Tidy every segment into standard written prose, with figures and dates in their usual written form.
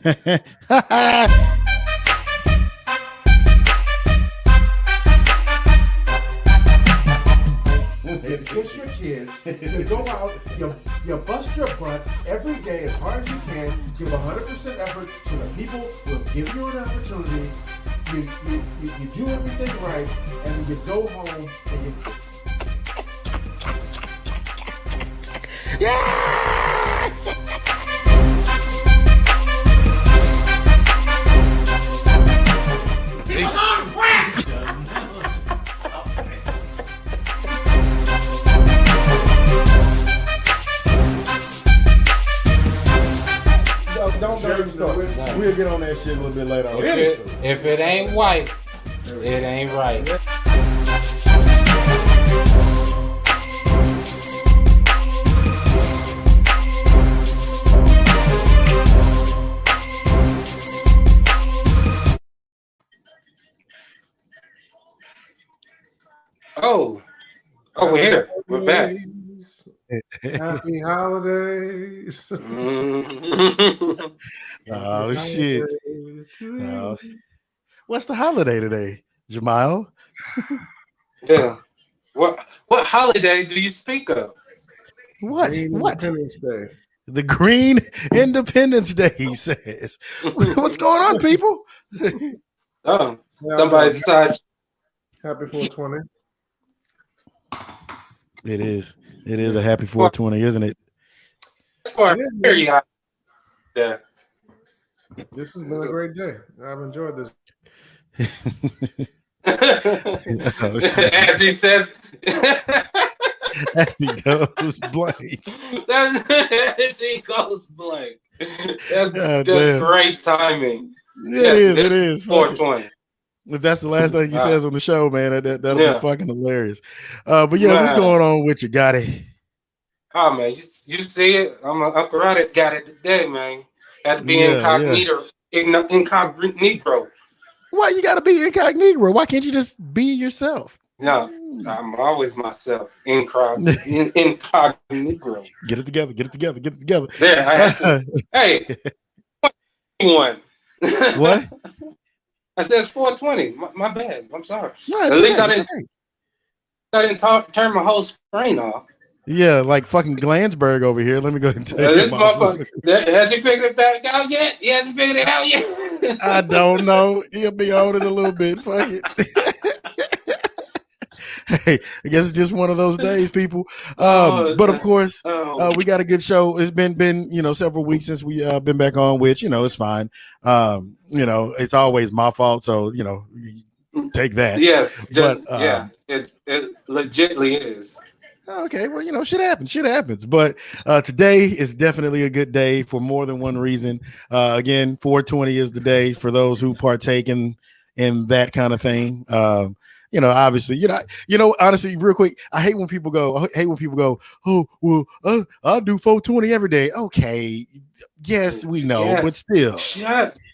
You kiss your kids, you go out, you bust your butt every day as hard as you can, give 100% effort so that people will give you an opportunity. You do everything right, and then you go home and you... Don't even start. We'll get on that shit a little bit later. If it ain't white, it ain't right. Oh, we're here. We're back. Happy holidays. Oh shit. Oh. What's the holiday today, Jamal? Yeah. What holiday do you speak of? What? Independence Day. The Green Independence Day, he says. What's going on, people? Oh, somebody decides. Happy 420. It is. It is a happy 420, isn't it? Yeah. This has been a great day. I've enjoyed this. As he says, as he goes blank. As he goes blank. That's great timing. It is. 420. If that's the last thing he says on the show, man, that'll be fucking hilarious. But yeah, what's going on with you, Gotti? Oh man, you see it? I'm got it today, man. Had to be incognito. Why you gotta be incognito? Why can't you just be yourself? No, I'm always myself. Incognito. Get it together. There, I have to. Hey, 1. What? I said it's 420. My bad. I'm sorry. No, at least I didn't turn my whole screen off. Yeah, like fucking Glansberg over here. Let me go ahead and tell you. This motherfucker, has he figured it back out yet? He hasn't figured it out yet. I don't know. He'll be on it a little bit. Fuck it. Hey, I guess it's just one of those days, people. But of course, we got a good show. It's been several weeks since we been back on, which it's fine. It's always my fault, so take that. Yes, it legitly is. Okay, well, shit happens. But today is definitely a good day for more than one reason. Again, 420 is the day for those who partake in that kind of thing. Obviously, honestly, real quick, I hate when people go, oh, well, I'll do 420 every day. Okay, yes, we know, but still.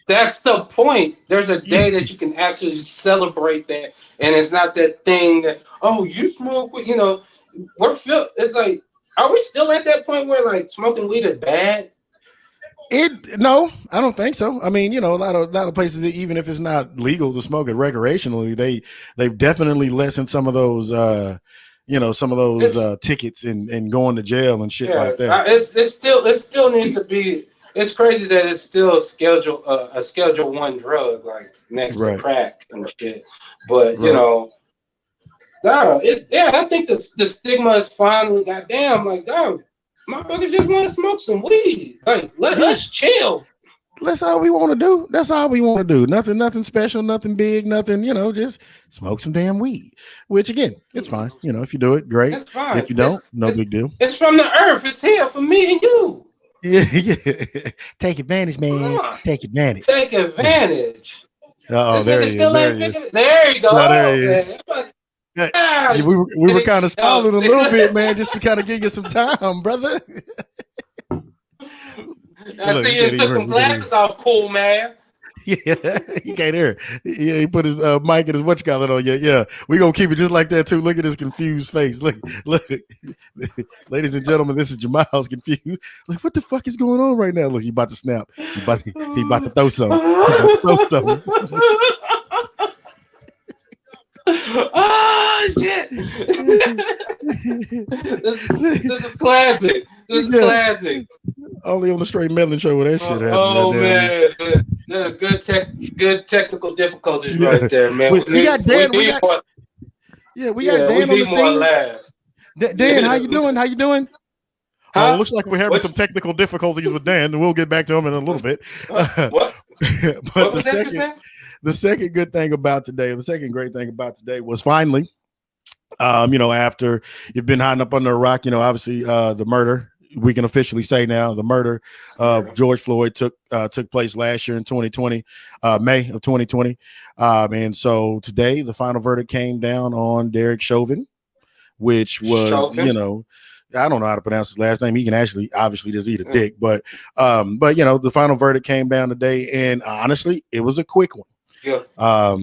That's the point. There's a day that you can actually celebrate that, and it's not that thing that, oh, you smoke, it's like, are we still at that point where like smoking weed is bad? No, I don't think so. I mean, a lot of places, even if it's not legal to smoke it recreationally, they've definitely lessened some of those tickets and going to jail and shit like that. It still needs to be. It's crazy that it's still a Schedule 1 drug, like next to crack and shit. But I think the stigma is finally goddamn like, dog, motherfuckers just want to smoke some weed. Like, let us chill. That's all we want to do. Nothing special, nothing big, nothing, just smoke some damn weed. Which again, it's fine. If you do it, great. That's fine. If you don't, no big deal. It's from the earth. It's here for me and you. Yeah. Take advantage, man. Take advantage. Oh, there he is. There you go. No, there he is. We were kind of stalling a little bit, man, just to kind of give you some time, brother. I see you took some glasses off, cool man. Yeah, he can't hear. Yeah, he put his mic and his whatchamacallit on. Yeah. We gonna keep it just like that too. Look at his confused face. Look. Ladies and gentlemen, this is Jamal's confused. Like, what the fuck is going on right now? Look, he about to snap. He about to throw something. He about to throw something. Oh shit! this is classic. This is classic. Only on the straight Meddlin show where that shit happened. Oh man, good technical difficulties right there, man. We got Dan. We got Dan on the scene. Dan, how you doing? How you doing? Huh? Looks like we're having some technical difficulties with Dan, and we'll get back to him in a little bit. What? But the second good thing about today, the second great thing about today was finally, after you've been hiding up under a rock, obviously the murder, we can officially say now, the murder of George Floyd took place last year in 2020, May of 2020. And so today the final verdict came down on Derek Chauvin, which was, I don't know how to pronounce his last name. He can actually obviously just eat a dick, but the final verdict came down today, and honestly, it was a quick one. Yeah.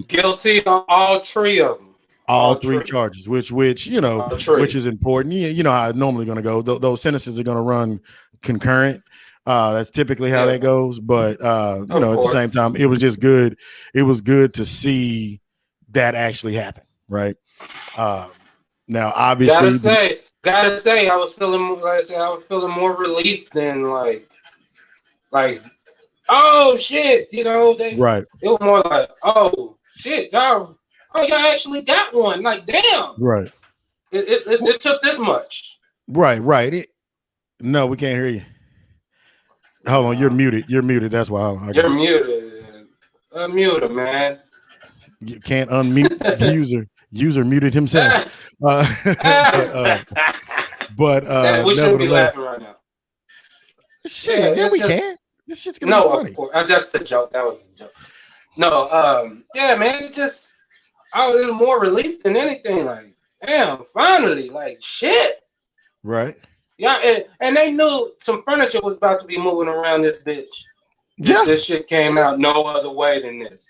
Guilty on all three of them. All three charges, which is important. You know how it's normally going to go. Those sentences are going to run concurrent. That's typically how that goes. But at the same time, it was just good. It was good to see that actually happen, right? Now, obviously, gotta say, I was feeling more relief than like, oh shit, right. It was more like, oh shit, y'all actually got one. Like, damn. Right. It took this much. Right. No, we can't hear you. Hold on, you're muted. That's why. You're muted. Unmute him, man. You can't unmute user muted himself. But we shouldn't be laughing right now. Shit, we can. This shit's gonna be funny. Of course. That's the joke. That was the joke. No, man, it's just I was more relief than anything. Like, damn, finally, like shit. Right. Yeah, and they knew some furniture was about to be moving around this bitch. This shit came out no other way than this.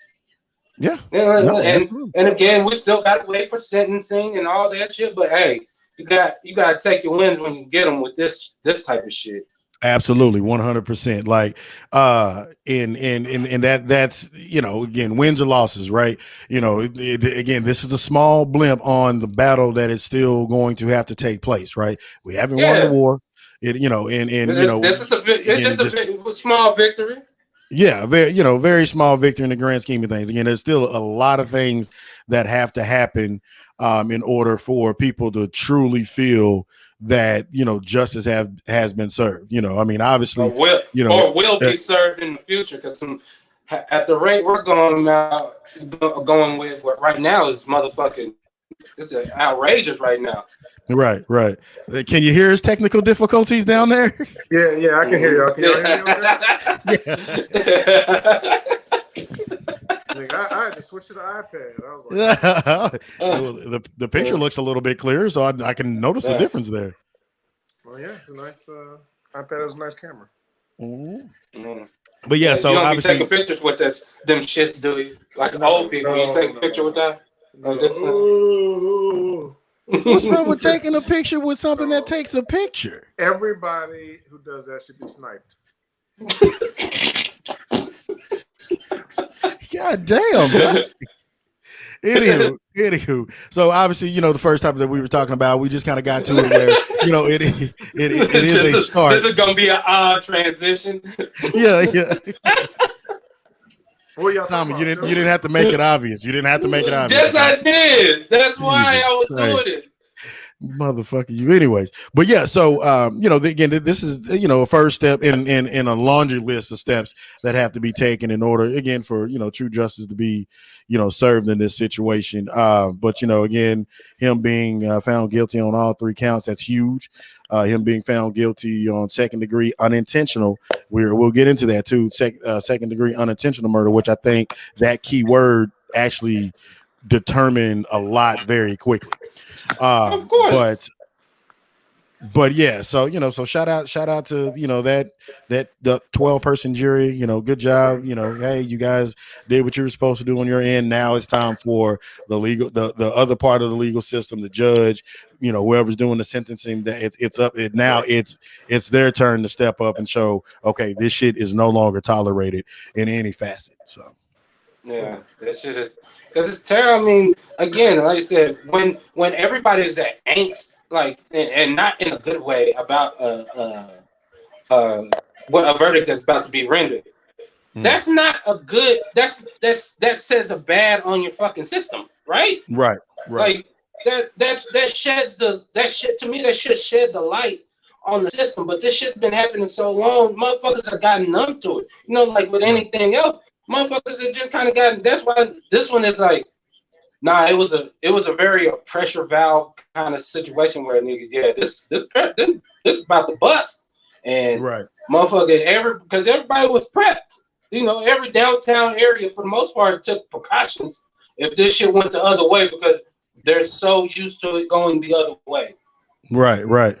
Yeah. And again, we still got to wait for sentencing and all that shit. But hey, you got to take your wins when you get them with this type of shit. Absolutely, 100%. Like, and that's again, wins or losses, right? Again, this is a small blimp on the battle that is still going to have to take place, right? We haven't won the war, it's just a small victory. Yeah, very small victory in the grand scheme of things. Again, there's still a lot of things that have to happen in order for people to truly feel that justice has been served. Obviously, will be served in the future, because at the rate we're going with what right now is motherfucking. It's outrageous right now. Right. Can you hear his technical difficulties down there? Yeah, I can hear y'all. Can y'all hear me? I had to switch to the iPad. I was like, the picture looks a little bit clearer, so I can notice the difference there. Well, yeah, it's a nice iPad. Has a nice camera. Mm-hmm. But yeah, so you don't obviously be taking pictures with them shits, do you? Like old people, you take a picture with that. What's wrong with taking a picture with something that takes a picture? Everybody who does that should be sniped. God damn, man. Anywho, so obviously, the first topic that we were talking about, we just kind of got to it where, it is a start. This is gonna be an odd transition. Yeah. Simon, you didn't have to make it obvious. You didn't have to make it obvious. Yes, I did. That's why I was doing it. Motherfucker, you. Anyways, but yeah, so again, this is a first step in a laundry list of steps that have to be taken in order, again, for true justice to be served in this situation. But again, him being found guilty on all three counts, that's huge. Him being found guilty on second degree unintentional, we'll get into that too. Second degree unintentional murder, which I think that key word actually determined a lot very quickly. Of course. But yeah, so so shout out to that the 12-person jury. Good job. Hey, you guys did what you were supposed to do on your end. Now it's time for the other part of the legal system, the judge, whoever's doing the sentencing. That it's up. Now it's their turn to step up and show, okay, this shit is no longer tolerated in any facet. So Yeah, that shit is because it's terrible. I mean, again, like I said, when everybody's at angst, like, and not in a good way about what a verdict that's about to be rendered. That's not a good. That says a bad on your fucking system, right? right. Like that sheds that shit to me. That should shed the light on the system. But this shit's been happening so long, motherfuckers have gotten numb to it. Like with anything else, motherfuckers have just kind of gotten. That's why this one is like, nah. It was a very pressure valve kind of situation where niggas, yeah, this is about to bust, and Right. motherfucker, because everybody was prepped. Every downtown area for the most part took precautions if this shit went the other way because they're so used to it going the other way. Right.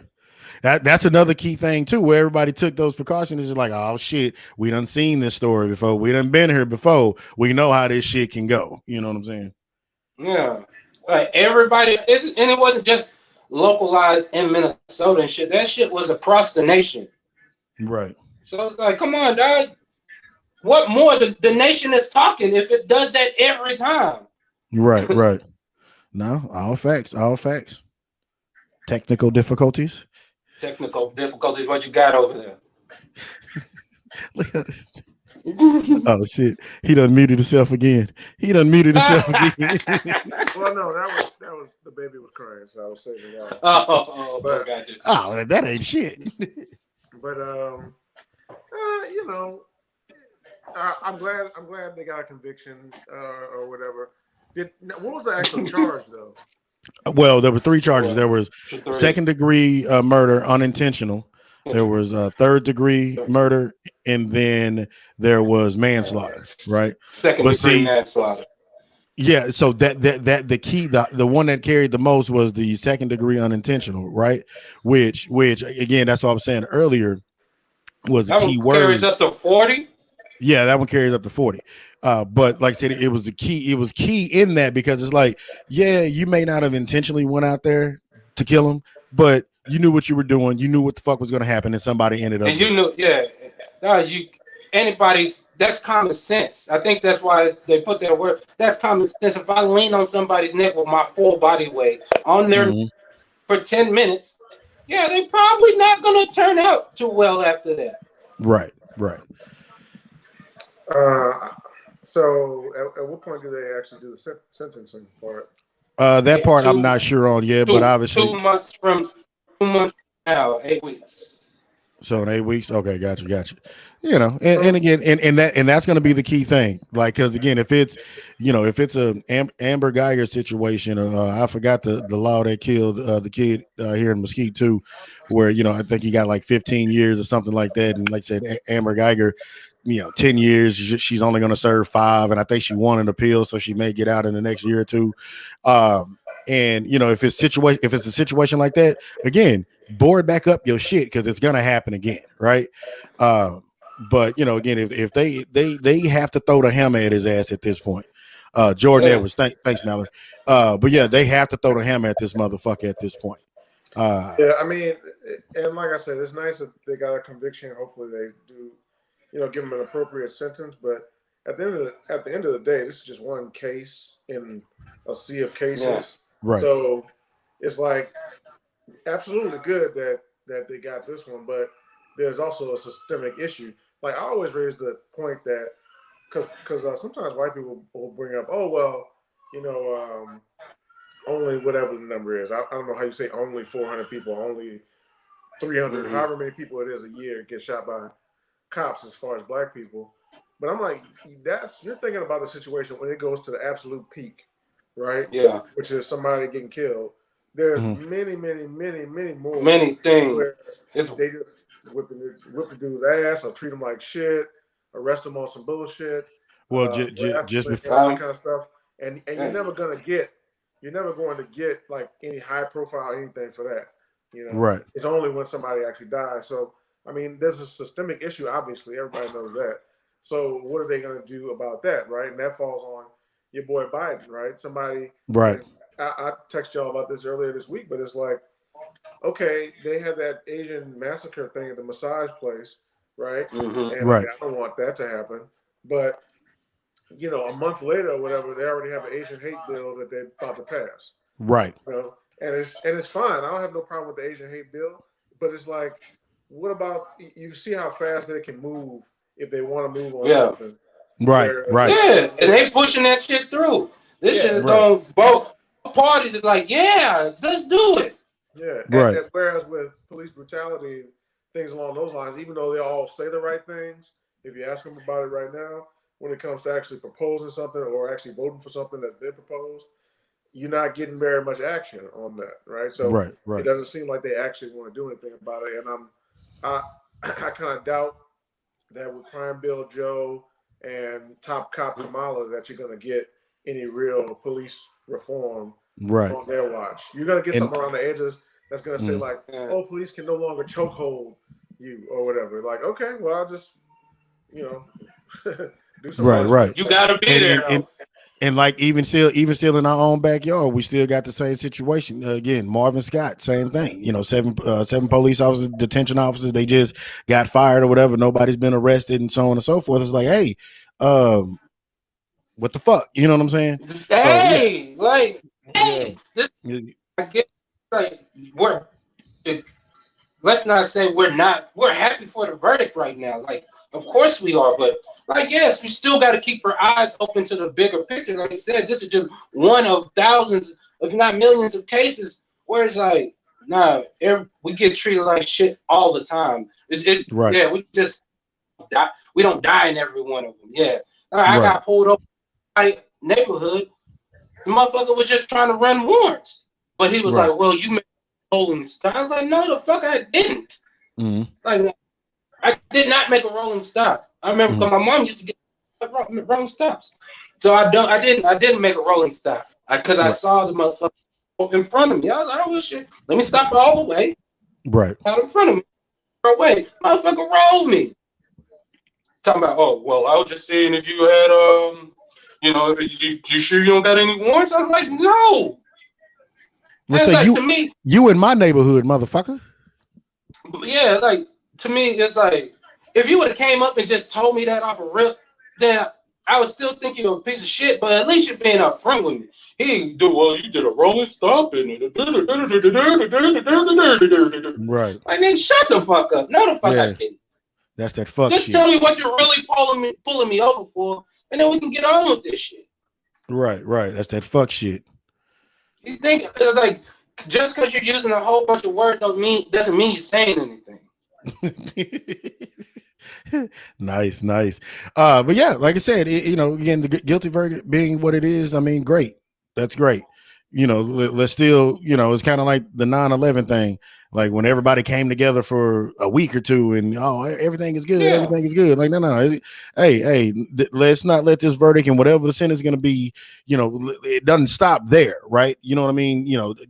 That's another key thing too, where everybody took those precautions. Is like, oh shit, we done seen this story before. We done been here before. We know how this shit can go. You know what I'm saying? Yeah, like everybody, and it wasn't just localized in Minnesota and shit. That shit was across the nation. Right. So it's like, come on, dog. What more? The nation is talking if it does that every time. Right. No, all facts. Technical difficulties. Technical difficulties. What you got over there? Oh shit! He done muted himself again. Well, no, that was the baby was crying, so I was saving it out. But gotcha. Oh, that ain't shit. But I'm glad they got a conviction or whatever. What was the actual charge though? Well, there were 3 charges. There was second-degree murder, unintentional. There was third-degree murder, and then there was manslaughter. Right. Second-degree manslaughter. Yeah. So that the key, the one that carried the most was the second-degree unintentional. Right. Which again, that's what I was saying earlier. Was the key word. Carries up to 40. Yeah, that one carries up to 40. But like I said, it was the key. It was key in that because it's like, yeah, you may not have intentionally went out there to kill him, but you knew what you were doing. You knew what the fuck was going to happen, and somebody ended up. And you knew, yeah. No, that's common sense. I think that's why they put that word. That's common sense. If I lean on somebody's neck with my full body weight on their for 10 minutes, yeah, they're probably not going to turn out too well after that. Right. So at what point do they actually do the sentencing part? That part I'm not sure on yet, but obviously 2 months from now, 8 weeks. So in 8 weeks, okay, gotcha. And again, and that's going to be the key thing, like because again, if it's a Amber Geiger situation, I forgot the law that killed the kid here in Mesquite too, where I think he got like 15 years or something like that, and like I said, Amber Geiger. 10 years, she's only going to serve 5, and I think she won an appeal, so she may get out in the next year or two. And if it's a situation like that, again, board back up your shit because it's going to happen again, right? But again, if they have to throw the hammer at his ass at this point. Jordan Edwards, thanks, Meddlin. But yeah, they have to throw the hammer at this motherfucker at this point. Yeah, I mean, and like I said, it's nice that they got a conviction. Hopefully, they do. Give them an appropriate sentence, but at the end of the day, this is just one case in a sea of cases. Yeah. Right. So it's like absolutely good that they got this one, but there's also a systemic issue. Like I always raise the point that because sometimes white people will bring up, oh well, only whatever the number is. I don't know how you say only 400 people, only 300, however many people it is a year get shot by cops as far as black people. But I'm like, you're thinking about the situation when it goes to the absolute peak, right? Yeah. Which is somebody getting killed. There's many more. Many things. Where they just whip the dude's ass or treat him like shit, arrest him on some bullshit. Well, just before all that kind of stuff. And you're never going to get like any high profile anything for that. You know, Right. it's only when somebody actually dies. So I mean, there's a systemic issue. Obviously, everybody knows that. So what are they going to do about that, right? And that falls on your boy Biden, right? Somebody, Right. and I texted y'all about this earlier this week, but it's like, okay, they had that Asian massacre thing at the massage place, right? Mm-hmm. And I Right. mean, I don't want that to happen, but a month later or whatever, they already have an Asian hate bill that they're about to pass. Right. And it's fine. I don't have no problem with the Asian hate bill, but it's like, what about you see how fast they can move if they want to move on Yeah. something? Right. Right. Yeah, and they pushing that shit through. This shit is Right. on both parties. Is like, yeah, let's do it. Yeah. Right. Whereas with police brutality, things along those lines, even though they all say the right things, if you ask them about it right now, when it comes to actually proposing something or actually voting for something that's been proposed, you're not getting very much action on that, right? So Right. it Right. doesn't seem like they actually want to do anything about it. And I kind of doubt that with Crime Bill Joe and Top Cop Kamala that you're going to get any real police reform Right. on their watch. You're going to get And something around the edges that's going to say like, Yeah. oh, police can no longer chokehold you or whatever. Like, okay, well, I'll just, do some right. other Right. shit. You gotta be there. And like even still in our own backyard, we still got the same situation. Again, Marvin Scott, same thing. Seven police officers, detention officers, they just got fired or whatever. Nobody's been arrested and so on and so forth. It's like, hey, what the fuck? You know what I'm saying? Hey, So, like, yeah. this. I get like let's not say we're happy for the verdict right now. Like, of course we are, but like, yes, we still got to keep our eyes open to the bigger picture. Like I said, this is just one of thousands, if not millions, of cases where it's like, nah, we get treated like shit all the time. Right. Yeah, we just die. We don't die in every one of them. Yeah, I Right. got pulled over in my neighborhood. The motherfucker was just trying to run warrants, but he was Right. like, "Well, you made rolling stop." I was like, "No, the fuck, I didn't." Mhm. Like, I did not make a rolling stop. I remember because my mom used to get rolling stops, so I didn't make a rolling stop because I Right. saw the motherfucker in front of me. I was like, "Oh shit, let me stop all the way Right. out in front of me." Away, motherfucker rolled me. Talking about, oh well, I was just saying if you had if you sure you don't got any warrants? I was like, no. Well, so Like, to me, you in my neighborhood, motherfucker. yeah, like to me, it's like if you would have came up and just told me that off a rip, then I would still think you're a piece of shit. But at least you're being upfront with me. You did a rolling stop and Right. like, then shut the fuck up. No, the fuck I didn't. That's that fuck Just shit. tell me what you're really pulling me over for, and then we can get on with this shit. Right. That's that fuck shit. You think like just because you're using a whole bunch of words doesn't mean you're saying anything. Nice. But yeah, like I said, again, the guilty verdict being what it is, I mean, great. That's great. Let's still, it's kind of like the 9/11 thing. Like when everybody came together for a week or two and everything is good, everything is good. Like, no. Hey, let's not let this verdict and whatever the sentence is going to be, it doesn't stop there, right? You know what I mean?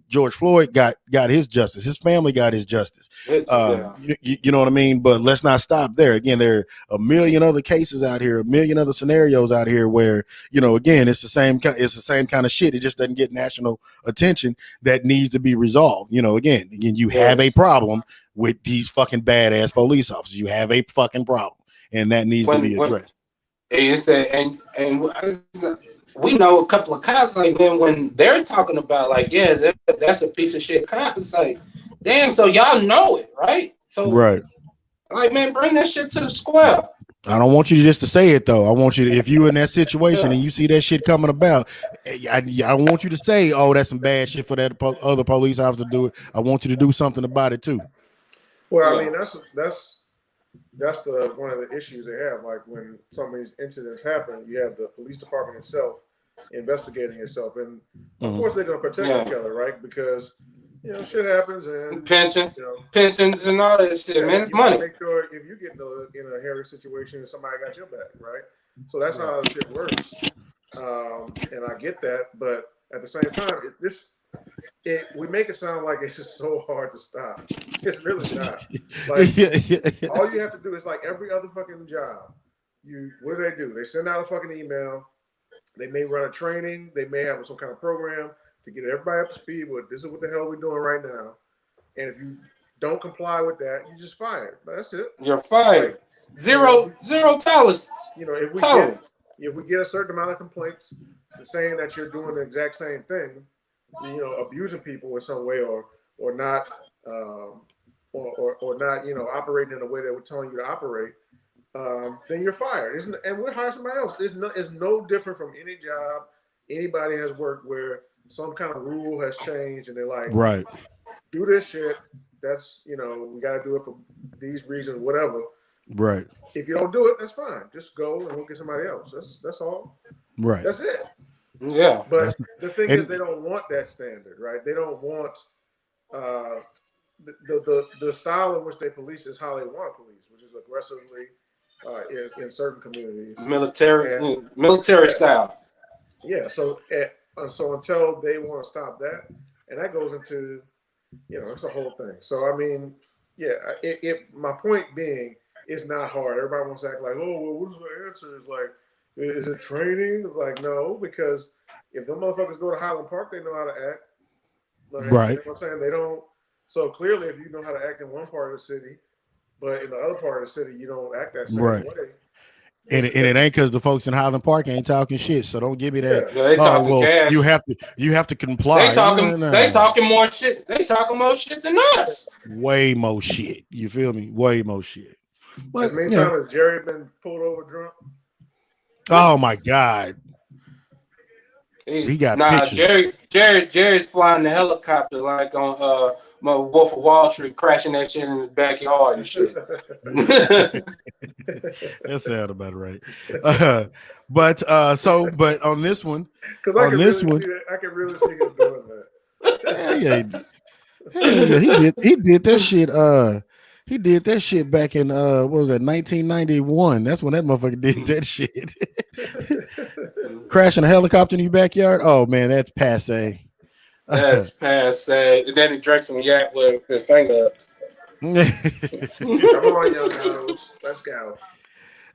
George Floyd got his justice, his family got his justice. You know what I mean? But let's not stop there. Again, there are a million other cases out here, a million other scenarios out here where, again, it's the same kind of shit. It just doesn't get national attention that needs to be resolved. Again, you have a problem with these fucking badass police officers. You have a fucking problem, and that needs to be addressed. And we know a couple of cops, like, man, when they're talking about like, yeah, that's a piece of shit cop, it's like, damn, so y'all know it, right? So right, like, man, bring that shit to the square. I don't want you just to say it though. I want you to, if you're in that situation and you see that shit coming about, I want you to say, oh, that's some bad shit for that other police officer to do it. I want you to do something about it too. Well, I mean, that's the one of the issues they have. Like when some of these incidents happen, you have the police department itself investigating itself, and of course they're going to protect each other, right? Because shit happens, and pensions and all that shit, man. It's money. Make sure if you get in a hairy situation, somebody got your back, right? So that's how shit works. And I get that, but at the same time, we make it sound like it's just so hard to stop. It's really not. Like all you have to do is like every other fucking job. What do? They send out a fucking email. They may run a training. They may have some kind of program to get everybody up to speed with this is what the hell we're doing right now. And if you don't comply with that, you just fired. That's it. You're fired. Like, zero tolerance. If we get a certain amount of complaints saying that you're doing the exact same thing, abusing people in some way or not or not, operating in a way that we're telling you to operate, then you're fired. And we'll hire somebody else. It's no different from any job anybody has worked where some kind of rule has changed and they're like, right, do this shit. That's, we got to do it for these reasons, whatever. Right. If you don't do it, that's fine. Just go and we'll get somebody else. That's all. Right. That's it. Yeah. But the thing is, they don't want that standard, right? They don't want the style in which they police is how they want to police, which is aggressively in certain communities. Military style. Yeah. So until they want to stop that, and that goes into, it's a whole thing. So I mean, yeah. My point being, it's not hard. Everybody wants to act like, oh, well, what is the answer? It's like, is it training? It's like, no, because if the motherfuckers go to Highland Park, they know how to act. Like, right. You know what I'm saying? They don't. So clearly, if you know how to act in one part of the city, but in the other part of the city, you don't act that same way. And it ain't because the folks in Highland Park ain't talking shit. So don't give me that. Yeah, they talking cash. You have to comply. They talking more shit. They talking more shit than us. Way more shit. You feel me? Way more shit. But as many times has Jerry been pulled over drunk? Oh my God. He got pictures. Jerry's flying the helicopter like on Wolf of Wall Street, crashing that shit in his backyard and shit. That sounds about right. But on this one, because I can really see him doing that. Yeah, he did that shit. He did that shit back in what was that, 1991? That's when that motherfucker did that shit. Crashing a helicopter in your backyard. Oh man, that's passe. That's passe. And then he drank some yak with his finger up. Come on, young girls. Let's go.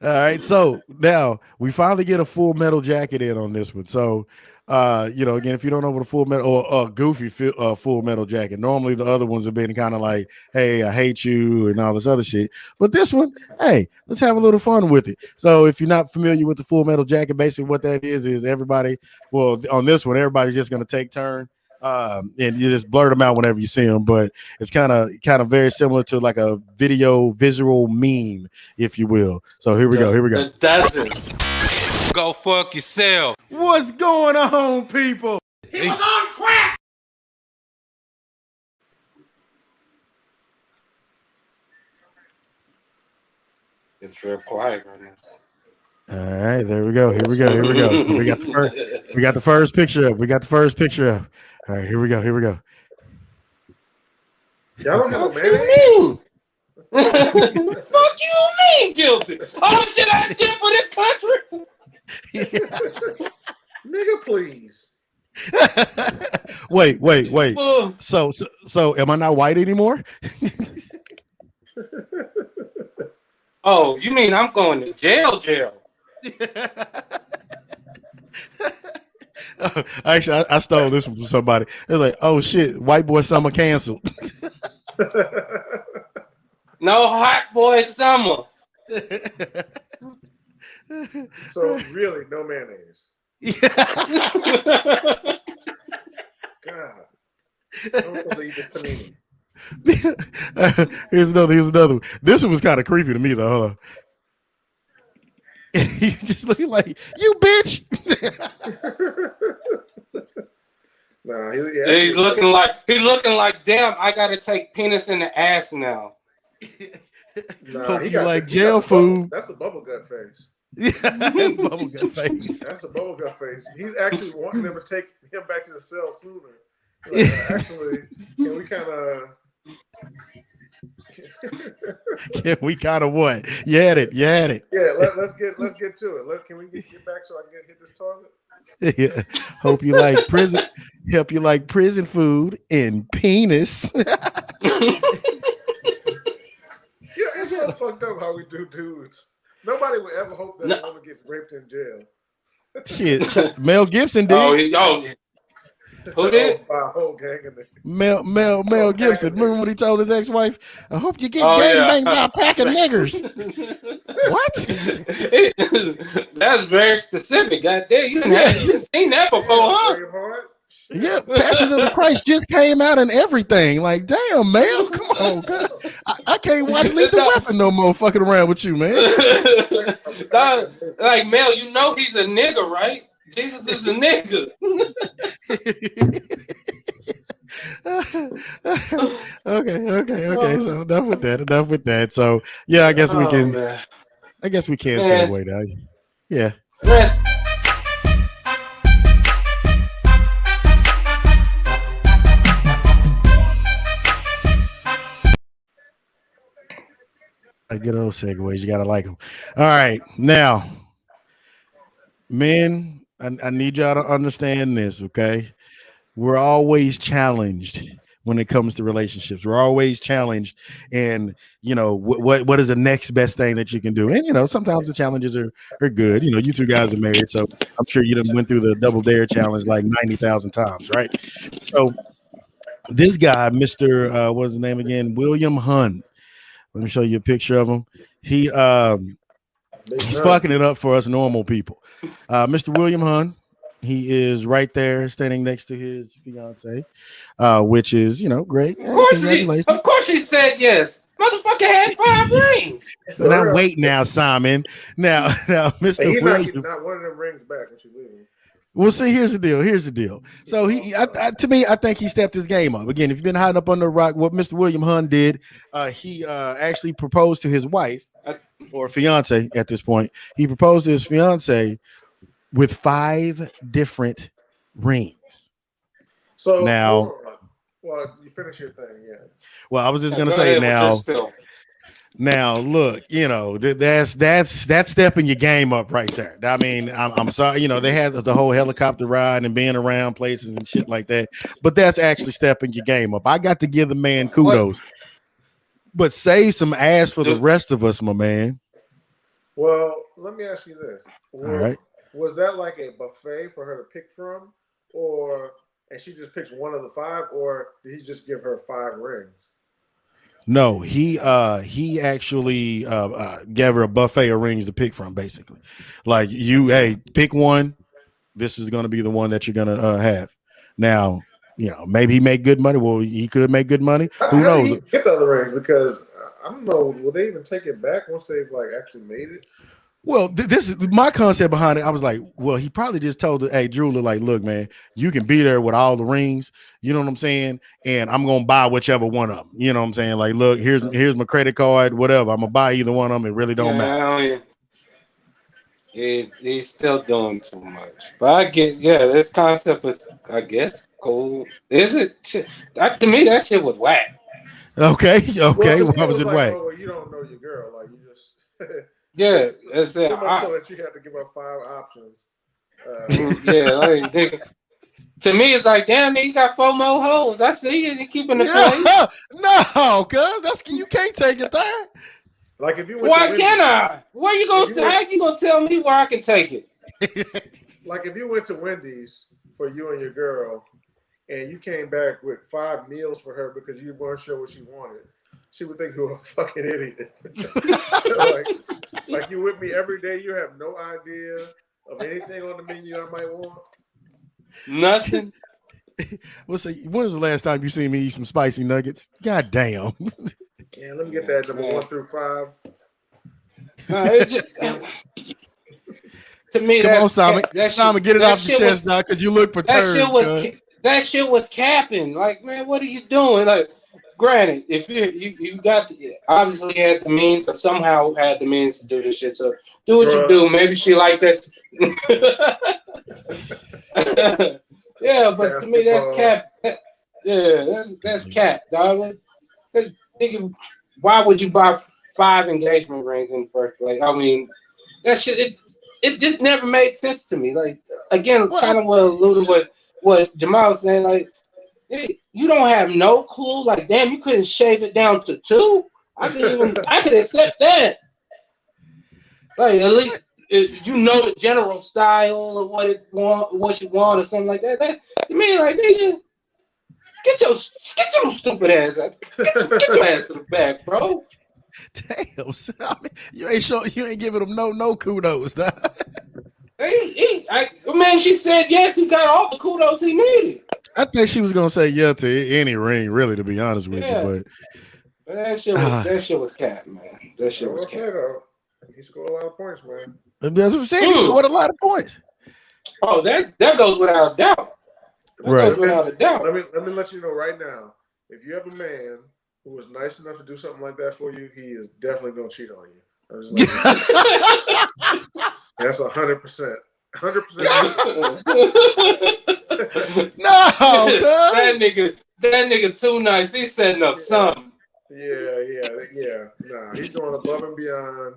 All right, so now we finally get a Full Metal Jacket in on this one. So again, if you don't know what a Full Metal or a goofy Full Metal Jacket, normally the other ones have been kind of like, hey, I hate you and all this other shit. But this one, hey, let's have a little fun with it. So if you're not familiar with the Full Metal Jacket, basically what that is everybody, well, on this one, everybody's just going to take turn. And you just blurt them out whenever you see them, but it's kind of very similar to like a visual meme, if you will. So here we go. Go fuck yourself. What's going on, people? He was on crack. It's real quiet right now. All right, there we go. Here we go. So we got the first picture up. All right, here we go. Y'all don't have a mayonnaise? Fuck you mean guilty? All the shit I did for this country. Nigga, please. Wait. So am I not white anymore? Oh, you mean I'm going to jail? Actually, I stole this from somebody. They're like, "Oh shit, white boy summer canceled." No hot boy summer. So really, no mayonnaise. God, I'm supposed to eat this panini. Here's another one. This one was kind of creepy to me though. Huh? You just looking like, you bitch. Nah, he's looking like damn, I gotta take penis in the ass now. Nah, he like jail food. That's a bubble gut face. Yeah, that's bubble gut face. That's a bubble gut face. He's actually wanting them to take him back to the cell sooner. Like, actually, can we kind of Can we kind of what? You had it. Yeah, let's get to it. Can we get back so I can hit this toilet? Yeah. Hope you like prison. Help you like prison food and penis. Yeah, it's so fucked up how we do dudes. Nobody would ever hope that a woman gets raped in jail. Shit, Mel Gibson did. Who did? By a whole gang of niggas. Mel Gibson. Remember when he told his ex-wife, "I hope you get gangbanged by a pack of niggers." What? That's very specific. Goddamn, you didn't seen that before, huh? Yeah, Passions of the Christ just came out and everything. Like, damn, Mel, come on, God. I can't watch Lethal Weapon no more. Fucking around with you, man. Like Mel, you know he's a nigga, right? Jesus is a nigga. Okay. So enough with that. So yeah, I guess we can. Man. I guess we can segue now. Yeah. Rest. I get those segues. You gotta like them. All right, now, men, I need y'all to understand this, okay? We're always challenged when it comes to relationships. We're always challenged, and what is the next best thing that you can do? And sometimes the challenges are good. You two guys are married, so I'm sure you done went through the double dare challenge like 90,000 times, right? So this guy, Mr. What's his name again? William Hunn. Let me show you a picture of him. He's fucking it up for us normal people. Mr. William Hunn, he is right there standing next to his fiance, which is, great. Of course she said yes. Motherfucker had 5 rings. But now wait now, Simon. Now, Mr. William. Not one of them rings back when she leaves. Well, see, here's the deal. So to me, I think he stepped his game up. Again, if you've been hiding up under a rock, what Mr. William Hunn did, he actually proposed to his wife or fiance at this point. He proposed to his fiance with 5 different rings. So now, well, you finish your thing, yeah. Well, I was just gonna say now. Now, look, that's stepping your game up right there. I mean, I'm sorry, they had the whole helicopter ride and being around places and shit like that, but that's actually stepping your game up. I got to give the man kudos, but save some ass for the rest of us, my man. Well, let me ask you this. All right. Was that like a buffet for her to pick from, and she just picks one of the 5, or did he just give her 5 rings? No, he actually gave her a buffet of rings to pick from, basically. Like pick one. This is going to be the one that you're going to have. Now, maybe he make good money. Well, he could make good money. Who knows? Did he get the other rings, because I don't know. Will they even take it back once they've actually made it? Well, this is my concept behind it. I was like, well, he probably just told the jeweler, like, look, man, you can be there with all the rings. You know what I'm saying? And I'm gonna buy whichever one of them. You know what I'm saying? Like, look, here's my credit card, whatever. I'm gonna buy either one of them. It really don't matter. He's still doing too much. But I get, this concept is, I guess, cool. Is it? To me, that shit was whack. Okay. Why was it whack? Oh, well, you don't know your girl. Like, you just. Yeah, it's so that you have to give her 5 options. To me, it's like, damn, you got 4 more hoes. I see you keeping the place. No, cuz you can't take it there. Like if you went why can't I? Where you gonna? How you gonna tell me where I can take it? Like if you went to Wendy's for you and your girl, and you came back with 5 meals for her because you weren't sure what she wanted, she would think you were a fucking idiot. like you with me every day, you have no idea of anything on the menu I might want. Nothing. When was the last time you seen me eat some spicy nuggets? God damn. Yeah, let me get that number 1 through 5. To me, come on, Simon. Simon, get it off your chest now, because you look perturbed. That shit was capping. Like, man, what are you doing? Like, granted, if you got obviously had the means, or somehow had the means to do this shit, so do what you do. Maybe she liked that. Yeah, but to me that's cap. Yeah, that's cap, dog. Why would you buy 5 engagement rings in the first place? I mean, that shit, it just never made sense to me. Like again, Well, kind of what alluding what Jamal was saying. Like you don't have no clue. Like damn, you couldn't shave it down to 2. I could accept that. Like at least you know the general style of what you want, or something like that. That to me, like nigga, get your stupid ass out. Get your ass to the back, bro. Damn, son, you ain't giving him no kudos. Nah. Man, she said yes. He got all the kudos he needed. I think she was gonna say yeah to any ring, really, to be honest with Yeah. you. But that shit was cat, man. That shit was cat. He scored a lot of points, man. That's what I'm saying. He scored a lot of points. Oh, that goes without a doubt. Right. Let me let you know right now. If you have a man who was nice enough to do something like that for you, he is definitely gonna cheat on you. I'm just that's 100%. 100%. No, that nigga too nice. He's setting up something. Yeah. Nah, he's going above and beyond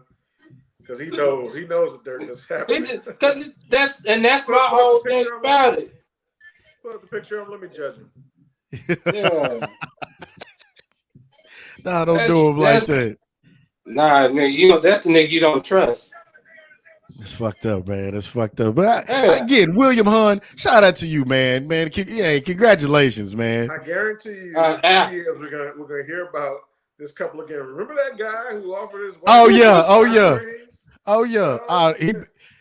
because he knows the dirt that's happening. Because that's my whole thing about it. Put up the picture of him. Let me judge him. Yeah. Nah, don't do him like that. Nah, nigga, that's a nigga you don't trust. It's fucked up, man. It's fucked up. But again, William Hunn, shout out to you, man. Yeah, congratulations, man. I guarantee you, in 2 years we're gonna hear about this couple again. Remember that guy who offered his wife? Oh yeah.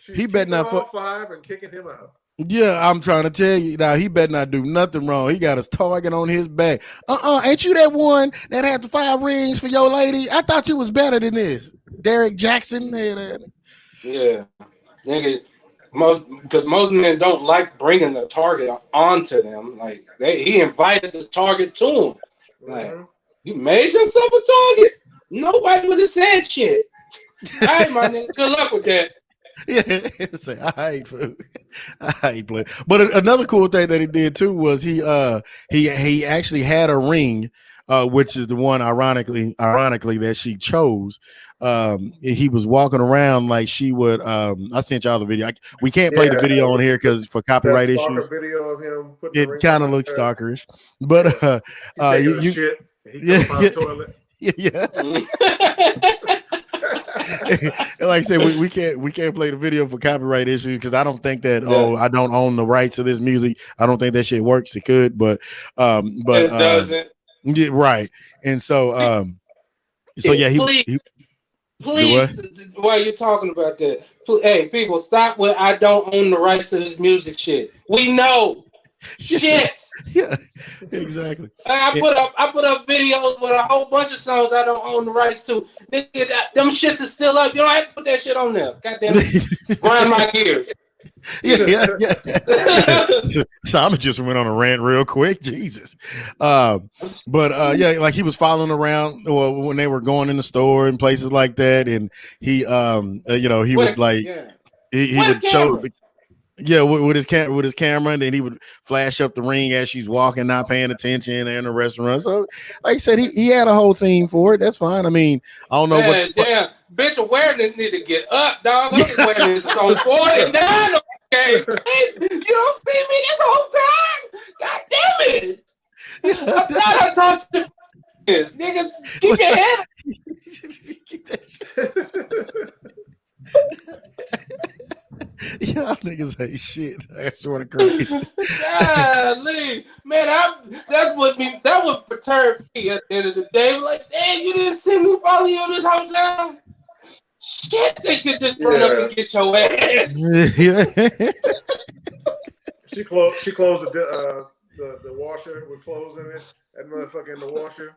He better not all 5 and kicking him out. Yeah, I'm trying to tell you now. He better not do nothing wrong. He got his target on his back. Ain't you that one that had the 5 rings for your lady? I thought you was better than this, Derek Jackson. Yeah, nigga. Because most men don't like bringing the target onto them. Like he invited the target to him. Like you made yourself a target. Nobody would have said shit. All right, my nigga. Good luck with that. Yeah, say I ain't playing. But another cool thing that he did too was he actually had a ring, which is the one ironically that she chose. He was walking around like she would. I sent y'all the video. We can't play the video on here because for copyright issues. Video of him it kind of looks stalkerish, but shit. He out the toilet. Yeah. Like I said, we can't play the video for copyright issues because I don't think that I don't own the rights to this music. I don't think that shit works. It could, but it doesn't. Yeah, right. And so please, while you're talking about that, hey people, stop with I don't own the rights to this music shit. We know. Shit. Yeah, exactly. I put up videos with a whole bunch of songs I don't own the rights to. Nigga, them shits is still up. You don't have to put that shit on there. Goddamn it. Grind my gears. Yeah. So I just went on a rant real quick. Jesus. Like he was following around when they were going in the store and places like that, and he would show the. Yeah, with his camera, and then he would flash up the ring as she's walking, not paying attention in the restaurant. So, like I said, he had a whole theme for it. That's fine. I mean, I don't know what. Damn, bitch, awareness need to get up, dog. Awareness is on 49. Okay, you don't see me this whole time. God damn it! I thought I talked to this. Niggas, keep your head. Y'all niggas ain't shit. That's sort of crazy. Golly, man, that would perturb me at the end of the day. Like, damn, you didn't see me follow you this whole time. Shit, they could just run up and get your ass. She closed the washer with clothes in it. That motherfucker in the washer.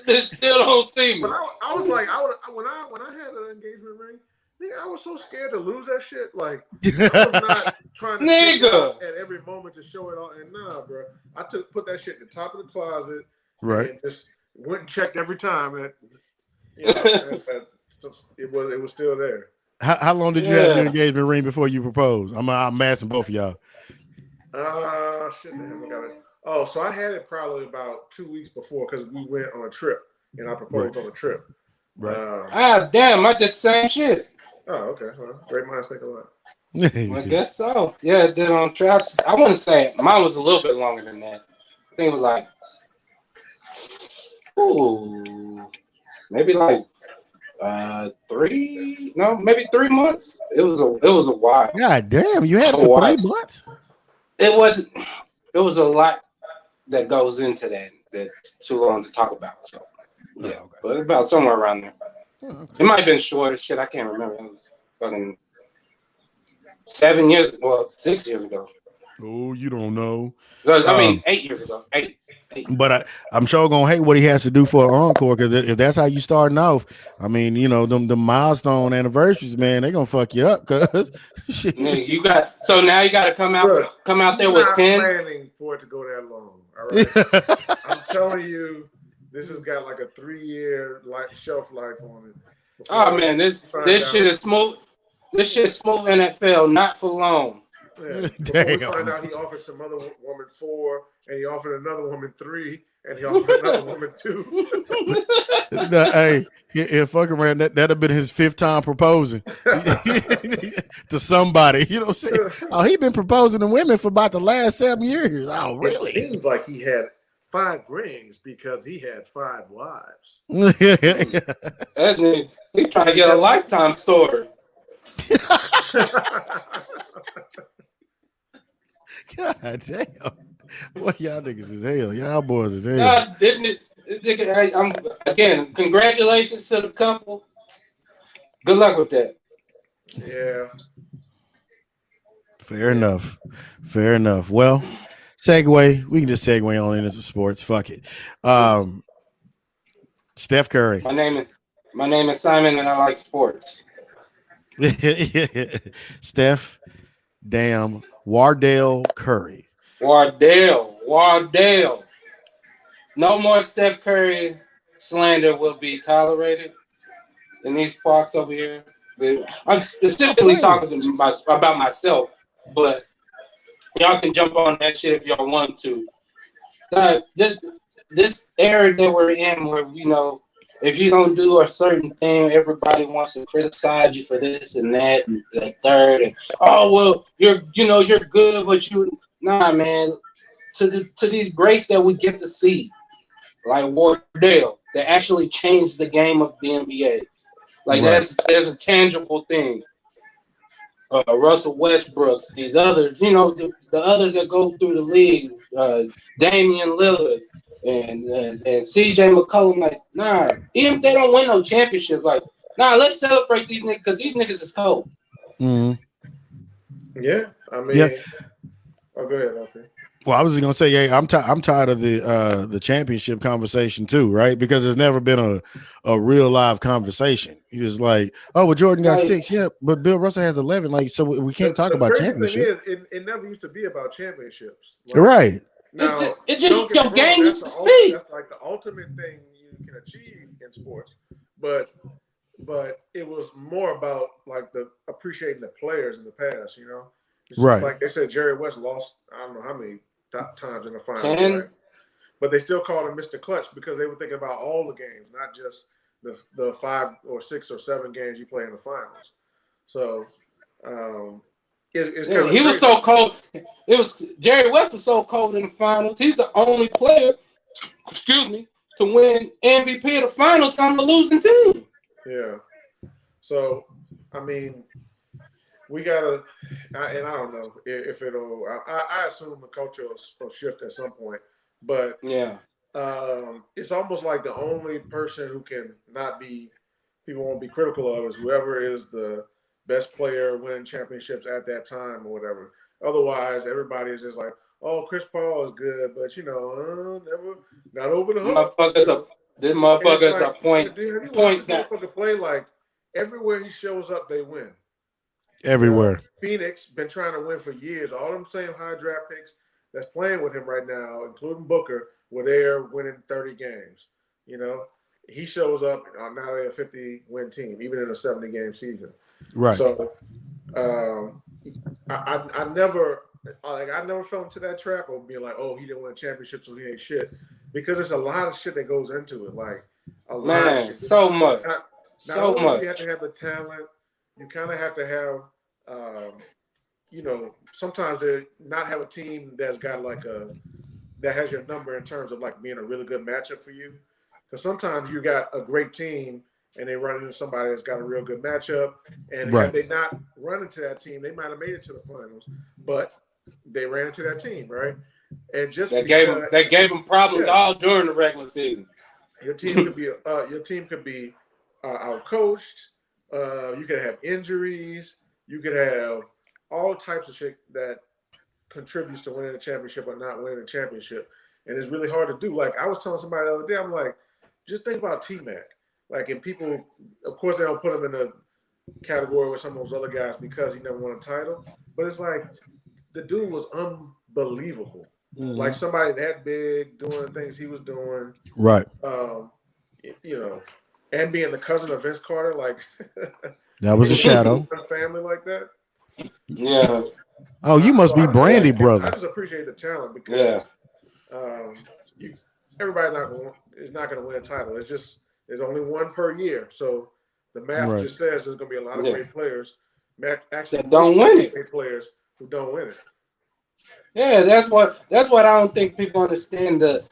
They still don't see me. But I was like, when I had an engagement ring, nigga, I was so scared to lose that shit. Like, I was not trying to at every moment to show it all. And nah, bro, I put that shit in the top of the closet, right? And just went and checked every time that it was still there. How long did you have the engagement ring before you proposed? I'm asking both of y'all. Shit, damn, I got it. Oh, so I had it probably about 2 weeks before because we went on a trip. and I proposed on a trip. Right. Damn, I did the same shit. Oh, okay. Well, great minds think alike. I guess so. Yeah, I did on traps. I want to say mine was a little bit longer than that. I think it was like, maybe like maybe 3 months. It was a while. God damn, you had it for 3 months? It was a lot that goes into that that's too long to talk about. So yeah, okay. But about somewhere around there. Okay. It might have been short as shit. I can't remember. It was fucking 6 years ago. Oh, you don't know. I mean, 8 years ago. Eight. But I'm sure gonna hate what he has to do for an encore, because if that's how you starting off, I mean, you know, the milestone anniversaries, man, they gonna fuck you up. Cause now you got to come out there with 10. Planning for it to go that long. All right, I'm telling you, this has got like a 3-year shelf life on it. Oh man, this shit is smooth. This shit is smooth NFL, not for long. Yeah. Before we find out he offered some other woman 4, and he offered another woman 3, and he offered another woman 2. Hey, fucking around, that'd have been his 5th time proposing to somebody. You know what I'm saying? Oh, he been proposing to women for about the last 7 years. Oh, really? It seems like he had 5 rings because he had 5 wives. That's neat. He's trying to get a lifetime story. God damn. Boy, y'all niggas is hell. Y'all boys is hell. Didn't it? Again, congratulations to the couple. Good luck with that. Yeah. Fair enough. Well, we can just segue on into sports. Fuck it. Steph Curry. My name is Simon, and I like sports. Steph damn Wardell Curry. Wardell. No more Steph Curry slander will be tolerated in these parks over here. I'm specifically talking about myself, but y'all can jump on that shit if y'all want to. This era that we're in, where if you don't do a certain thing, everybody wants to criticize you for this and that and the third. And you're good, but nah, man. To these greats that we get to see, like Wardell, that actually changed the game of the NBA. Like there's a tangible thing. Russell Westbrooks, these others, the others that go through the league, Damian Lillard and CJ McCollum, like, nah, even if they don't win no championship, like, nah, let's celebrate these niggas, because these niggas is cold. Mm-hmm. Yeah, I mean, Oh, go ahead, okay. Well, I was just gonna say, yeah, I'm tired of the championship conversation too, right? Because there's never been a real live conversation. He was like, "Oh, well, Jordan got 6, yeah, but Bill Russell has 11." Like, so we can't talk about championship. Thing is, it never used to be about championships, right? Now, it's just your game needs to speak. That's like the ultimate thing you can achieve in sports, but it was more about like the appreciating the players in the past, It's right? Like they said, Jerry West lost I don't know how many times in the final, 10. right? But they still called him Mr. Clutch because they were thinking about all the games, not just the 5 or 6 or 7 games you play in the finals. So it's kind of he was so cold. Jerry West was so cold in the finals. He's the only player, to win MVP of the finals on the losing team. Yeah. So I mean, we gotta, and I don't know if it'll. I assume the culture will shift at some point, but it's almost like the only person who can not be, people won't be critical of, is whoever is the best player winning championships at that time or whatever. Otherwise, everybody is just like, oh, Chris Paul is good, but never not over the hook. This motherfucker's a point. Have you watched this motherfucker play? Like everywhere he shows up, they win. Everywhere. Phoenix been trying to win for years. All them same high draft picks that's playing with him right now, including Booker, were there winning 30 games. He shows up. Now they're a 50-win team, even in a 70-game season. Right. So, I never fell into that trap of being like, oh, he didn't win a championship, so he ain't shit. Because there's a lot of shit that goes into it. Like, a lot of Man, shit. so much. Not So only do much. you have to have the talent, you kind of have to have, you know, sometimes they not have a team that's got like that has your number in terms of like being a really good matchup for you. Because sometimes you got a great team and they run into somebody that's got a real good matchup. And Right. had they not run into that team, they might have made it to the finals. But they ran into that team, right? And just That gave them problems all during the regular season. Your team could be outcoached. You could have injuries. You could have all types of shit that contributes to winning a championship or not winning a championship. And it's really hard to do. Like I was telling somebody the other day, I'm like, just think about T-Mac. Like, and people, of course, they don't put him in a category with some of those other guys because he never won a title. But it's like the dude was unbelievable. Mm-hmm. Like somebody that big doing the things he was doing. Right. You know, and being the cousin of Vince Carter, like that was a shadow. Family like that. Yeah. Oh, you must be Brandy, brother. I just appreciate the talent because everybody is not going to win a title. It's just there's only one per year, so the math just says there's going to be a lot of great players. Actually, that don't win it. Great players who don't win it. Yeah, that's what I don't think people understand the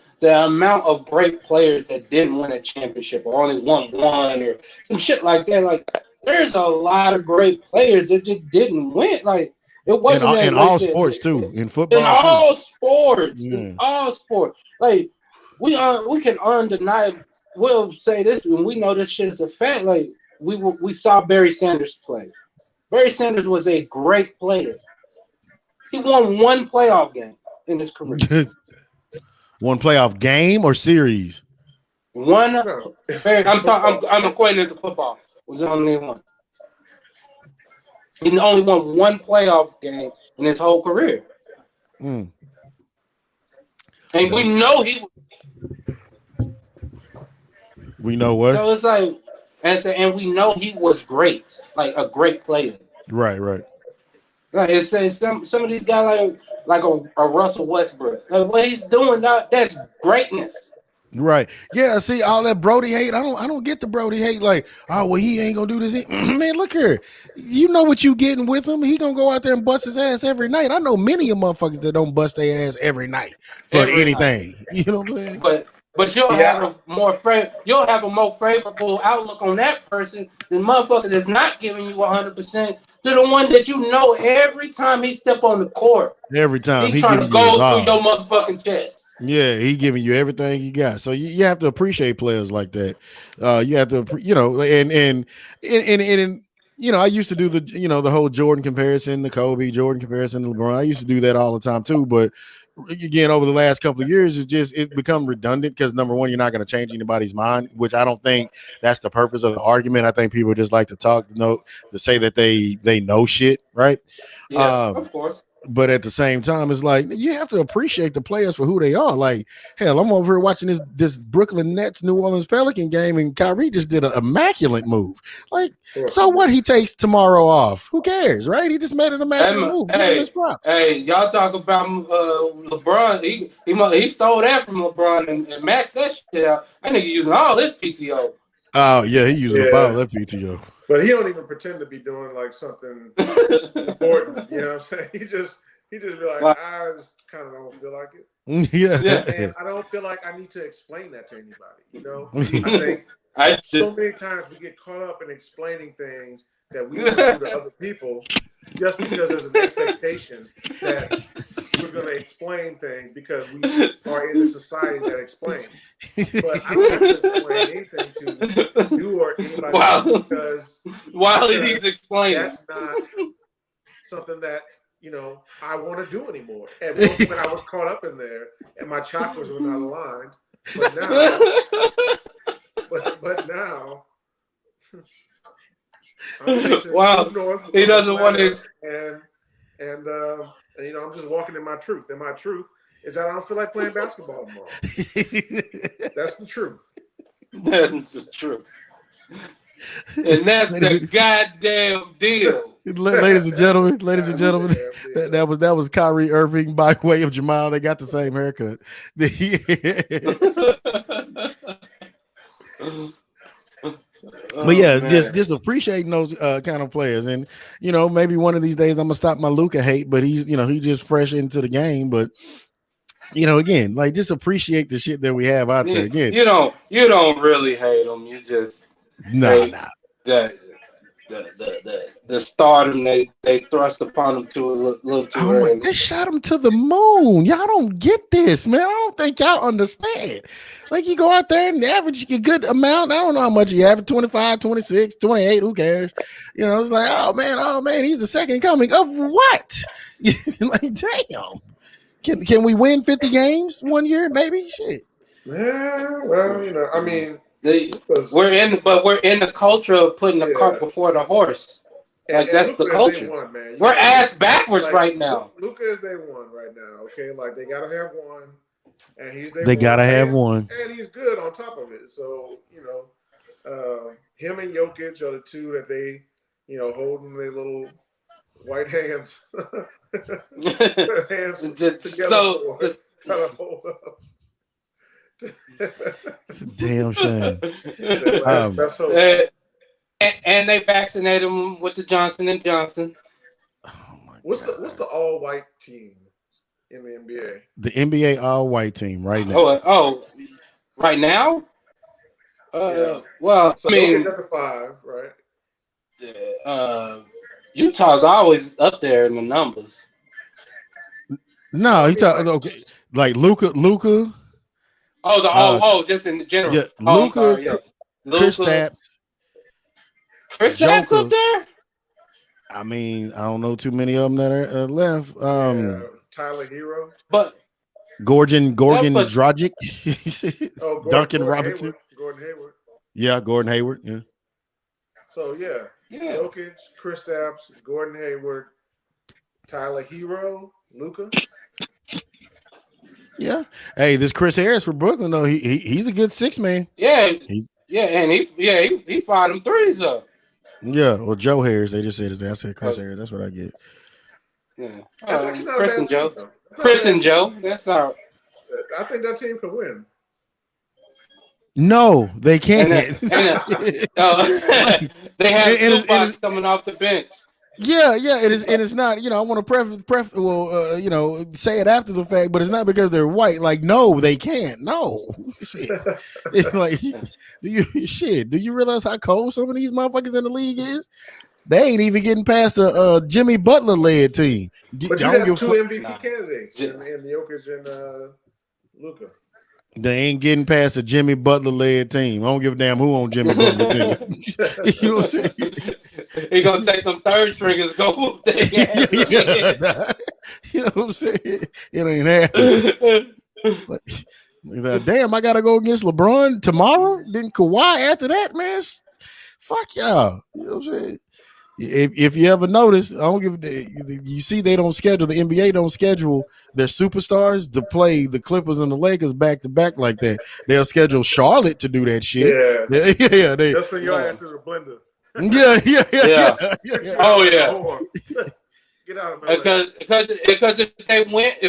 amount of great players that didn't win a championship or only won one or some shit like that. Like, there's a lot of great players that just didn't win. Like, it wasn't in all sports too, in football. In all sports, Like, we can undeniably. We'll say this, and we know this shit is a fact. Like, we saw Barry Sanders play. Barry Sanders was a great player. He won one playoff game in his career. One playoff game or series? One. I'm equating it to football. It was only one. He only won one playoff game in his whole career. Mm. And we know he. We know what? So it's like, and we know he was great, like a great player. Right. Like it says some of these guys like a Russell Westbrook. Like what he's doing now, that's greatness. Right. Yeah. See, all that Brody hate. I don't get the Brody hate. Like, oh well, he ain't gonna do this. Man, look here. You know what you getting with him. He gonna go out there and bust his ass every night. I know many of motherfuckers that don't bust their ass every night for anything. You know what I'm saying? But you'll have a more favorable outlook on that person than motherfucker that's not giving you 100% to the one that you know every time he step on the court. Every time he trying to go through your motherfucking chest. Yeah, he giving you everything you got. So you have to appreciate players like that. You have to, and I used to do the whole Jordan comparison, the Kobe Jordan comparison, to LeBron. I used to do that all the time too, but again, over the last couple of years, it become redundant because number one, you're not going to change anybody's mind, which I don't think that's the purpose of the argument. I think people just like to talk, to say that they know shit, right? Yeah, of course. But at the same time, it's like you have to appreciate the players for who they are. Like, hell, I'm over here watching this Brooklyn Nets New Orleans Pelican game, and Kyrie just did an immaculate move. Like, so what? He takes tomorrow off. Who cares, right? He just made an immaculate move. Give him his props. Hey, y'all talk about LeBron. He stole that from LeBron and maxed that shit out. That nigga using all this PTO. Oh yeah, he using all that PTO. But he don't even pretend to be doing like something important. You know what I'm saying? He just be like, I just kind of don't feel like it. Yeah. And I don't feel like I need to explain that to anybody. You know, I think so many times we get caught up in explaining things that we do to other people just because there's an expectation that we're going to explain things because we are in a society that explains. But I don't have to explain anything to you or anybody else because while he's explaining, that's not something that I want to do anymore. At one point, I was caught up in there, and my chakras were not aligned. But now. Wow, he doesn't want to. And I'm just walking in my truth. And my truth is that I don't feel like playing basketball tomorrow. That's the truth. That's the truth. And that's the goddamn deal. Ladies and gentlemen, that was Kyrie Irving by way of Jamal. They got the same haircut. But yeah, man. just appreciating those kind of players, and maybe one of these days I'm gonna stop my Luka hate, but he's he just fresh into the game, but again, like just appreciate the shit that we have out there. Again, You don't really hate him. You just nah. that the stardom they thrust upon him too a little too early. They shot him to the moon. Y'all don't get this, man. I don't think y'all understand. Like, you go out there and average a good amount. I don't know how much you average, 25, 26, 28, who cares? It's like, oh man, he's the second coming of what? Like, damn. Can we win 50 games one year? Maybe? Shit. Yeah, well, I mean, we're in the culture of putting the cart before the horse. Like, that's the culture. Won, man. We're ass backwards right now. Luka is they won right now. Okay, like they gotta have one, and they gotta have one, and he's good on top of it. So him and Jokic are the two that they holding their little white hands, so trying to hold up. It's a damn shame. And they vaccinated him with the Johnson & Johnson. Oh my what's the all white team in the NBA? The NBA all white team right now. Oh, right now? Well, so I mean, up to 5, right? Utah's always up there in the numbers. No, you talking okay, like Luka. Just in general. Yeah, Luka, Chris Stapps. Chris Stapps up there? I mean, I don't know too many of them that are left. Tyler Hero, but Gordon Dragic, Duncan Robinson, Gordon Hayward. Yeah, Gordon Hayward. Yeah. So Jokic, Chris Stapps, Gordon Hayward, Tyler Hero, Luka. Yeah. Hey, this Chris Harris for Brooklyn though. He's a good 6-man. Yeah. And he fired them threes up. Yeah. Well, Joe Harris. They just said his name. I said Chris Harris. That's what I get. Yeah. Chris and Joe. Chris and Joe. That's our. I think that team can win. No, they can't. They have two spots coming off the bench. Yeah, it is, and it's not. I want to say it after the fact, but it's not because they're white. Like, no, they can't. No, shit. It's like, do you realize how cold some of these motherfuckers in the league is? They ain't even getting past a Jimmy Butler led team. But you have two MVP candidates, and Jokic and Luka. They ain't getting past a Jimmy Butler led team. I don't give a damn who on Jimmy Butler team. You know what I'm saying? He gonna take them third stringers, go whoop their ass. You know what I'm saying? It ain't happening. Damn, I gotta go against LeBron tomorrow. Then Kawhi after that, man. Fuck y'all. You know what I'm saying? If you ever notice, I don't give. You see, they don't schedule, the NBA don't schedule their superstars to play the Clippers and the Lakers back to back like that. They'll schedule Charlotte to do that shit. Yeah. Just so your ass through the blender. Yeah. Oh yeah. Get out of my because if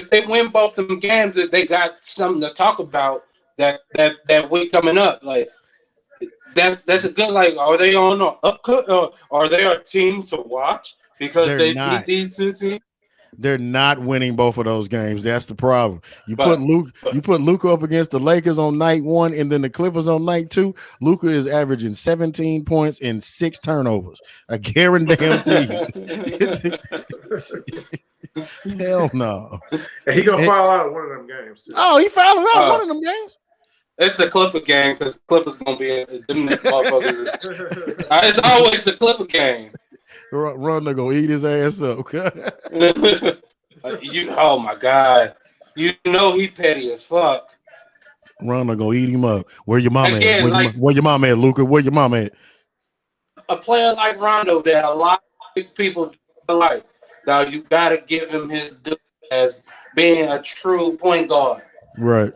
they win both them games, they got something to talk about that week coming up. Like that's a good, like, are they on an upcut or are they a team to watch because they beat these two teams? They're not winning both of those games. That's the problem. You put Luka up against the Lakers on night 1 and then the Clippers on night 2. Luka is averaging 17 points and 6 turnovers. I guarantee you. Hell no. And he gonna foul out one of them games too. Oh, he fouled out one of them games. It's a Clipper game because Clippers gonna be them motherfuckers. It's always a Clipper game. Run, gonna eat his ass up. Oh my God, you know he petty as fuck. Run, gonna eat him up. Where your mom Again, at? Where your mom at, Luka? Where your mom at? A player like Rondo that a lot of people like. Now you gotta give him his due as being a true point guard. Right.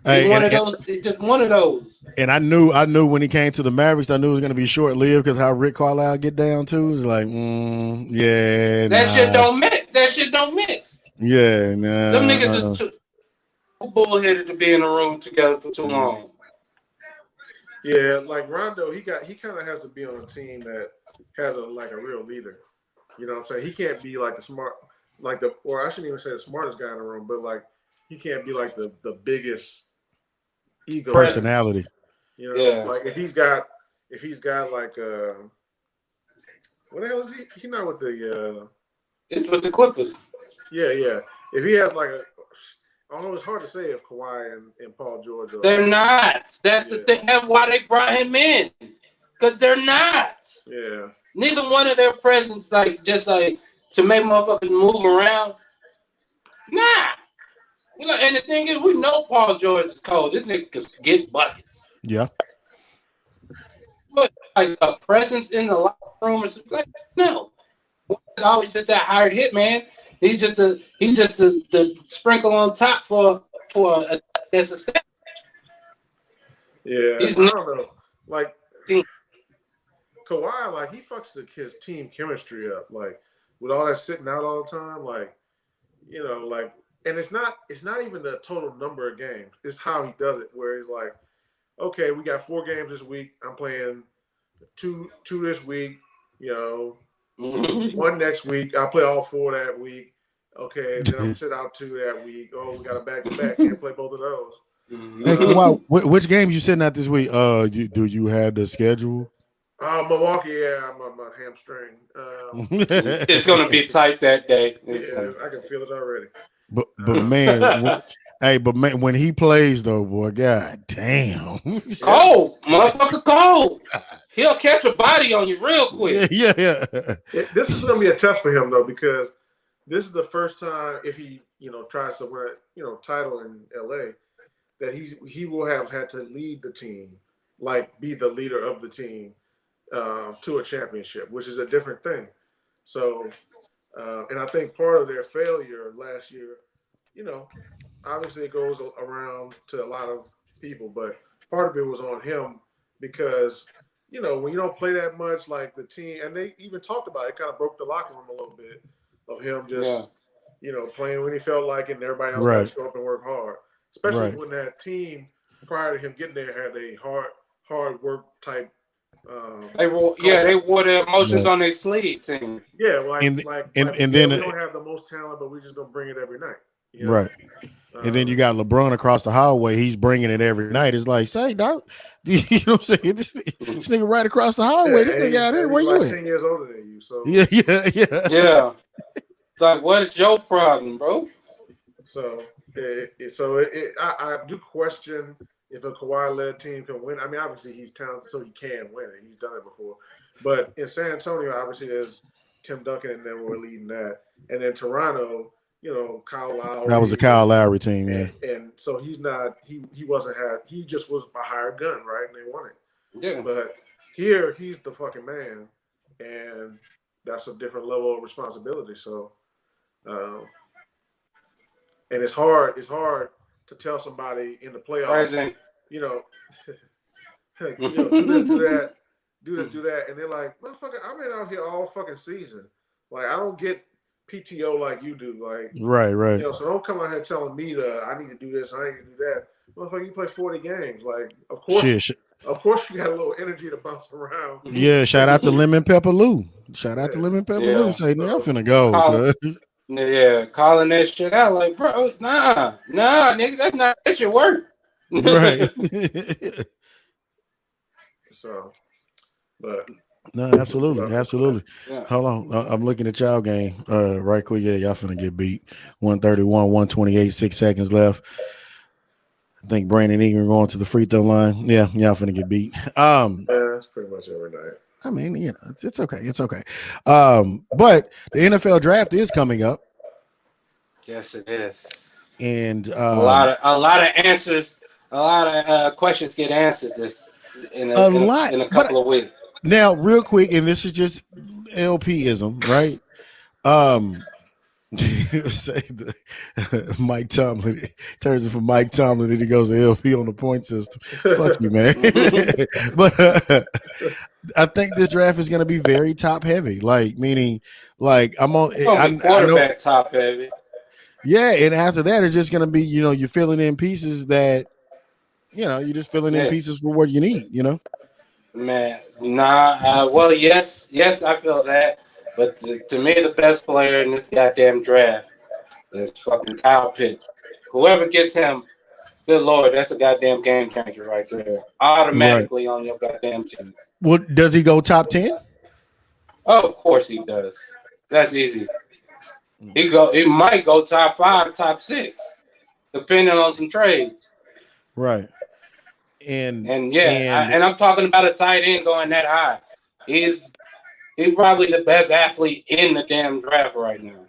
Just one of those. And I knew when he came to the Mavericks, I knew it was going to be short lived because how Rick Carlisle get down too is like, shit don't mix. That shit don't mix. Yeah, nah. Them niggas is too bullheaded to be in a room together for too long. Yeah, like Rondo, he kind of has to be on a team that has a real leader. You know what I'm saying? He can't be like or I shouldn't even say the smartest guy in the room, but like he can't be like the biggest ego personality. You know, like if he's got like what the hell is he? He's not with the it's with the Clippers. Yeah. If he has like it's hard to say if Kawhi and Paul George are. They're not. That's the thing. That's why they brought him in. Because they're not. Yeah. Neither one of their presence, just to make motherfuckers move around. Nah. And the thing is, we know Paul George is cold. This nigga can get buckets. Yeah. But like a presence in the locker room or something, no. It's always just that hired hit, man. He's just the sprinkle on top for as a step. Yeah, I don't know. Like Kawhi, like he fucks his team chemistry up, like with all that sitting out all the time, like and it's not even the total number of games. It's how he does it, where he's like, okay, we got 4 games this week. I'm playing two this week. One next week. I'll play all 4 that week. Okay, then I'm sit out 2 that week. Oh, we got a back-to-back. Can't play both of those. Hey, Kawhi, which games you sitting out this week? Do you have the schedule? Milwaukee, yeah, my hamstring. It's gonna be tight that day. I can feel it already. But man, when he plays though, boy, god damn, cold, motherfucker, cold. He'll catch a body on you real quick. Yeah. This is gonna be a test for him though, because this is the first time if he tries to win title in LA that he will have had to lead the team, like be the leader of the team to a championship, which is a different thing. So. And I think part of their failure last year, obviously it goes around to a lot of people, but part of it was on him because, when you don't play that much, like the team, and they even talked about it, kind of broke the locker room a little bit of him just, playing when he felt like it and everybody else got to show up and work hard. Especially when that team, prior to him getting there, had a hard work type. They wore their emotions on their sleeve. Team. Yeah, and then we don't have the most talent, but we're just gonna bring it every night. Right. And then you got LeBron across the hallway. He's bringing it every night. It's like, say, dog, you know what I'm saying? This nigga right across the hallway. This nigga out here. Where you at? 10 years older than you. So yeah. It's like, what is your problem, bro? So I do question if a Kawhi-led team can win. I mean, obviously he's talented, so he can win it. He's done it before. But in San Antonio, obviously there's Tim Duncan, and then we're leading that. And then Toronto, Kyle Lowry. That was a Kyle Lowry team, yeah. And so he's not. He just was a hired gun, right? And they won it. Yeah. But here he's the fucking man, and that's a different level of responsibility. So, and it's hard. It's hard to tell somebody in the playoffs, do this, do that, and they're like, motherfucker, I've been out here all fucking season. Like, I don't get PTO like you do. Like, right. So don't come out here telling me I need to do this, I need to do that. Motherfucker, you play 40 games. Like, of course, you got a little energy to bounce around. Yeah, shout out to Lemon Pepper Lou. Lemon Pepper Lou. Say, no, I'm finna go. Yeah, calling that shit out like, bro, nah, nigga, that shit work. Right. So, but no, absolutely. Yeah. Hold on, I'm looking at y'all game right quick. Yeah, y'all finna get beat. 131, 128, 6 seconds left. I think Brandon Ingram going to the free throw line. Yeah, y'all finna get beat. That's pretty much every night. I mean, it's okay. But the NFL draft is coming up. Yes, it is. And a lot of answers, a lot of questions get answered in a couple of weeks. Now, real quick, and this is just LP-ism, right? Say Mike Tomlin turns it from Mike Tomlin, and he goes to LP on the point system. Fuck you, man. But I think this draft is going to be very top heavy. Like, meaning, like I'm on quarterback top heavy. Yeah, and after that, it's just going to be, you're filling in pieces that, you're just filling in pieces for what you need. Man, nah. Well, yes, I feel that. But to me, the best player in this goddamn draft is fucking Kyle Pitts. Whoever gets him, good lord, that's a goddamn game changer right there. Automatically on your goddamn team. Well, does he go top 10? Oh, of course he does. That's easy. He might go top 5, top 6, depending on some trades. Right. And I'm talking about a tight end going that high. He's probably the best athlete in the damn draft right now.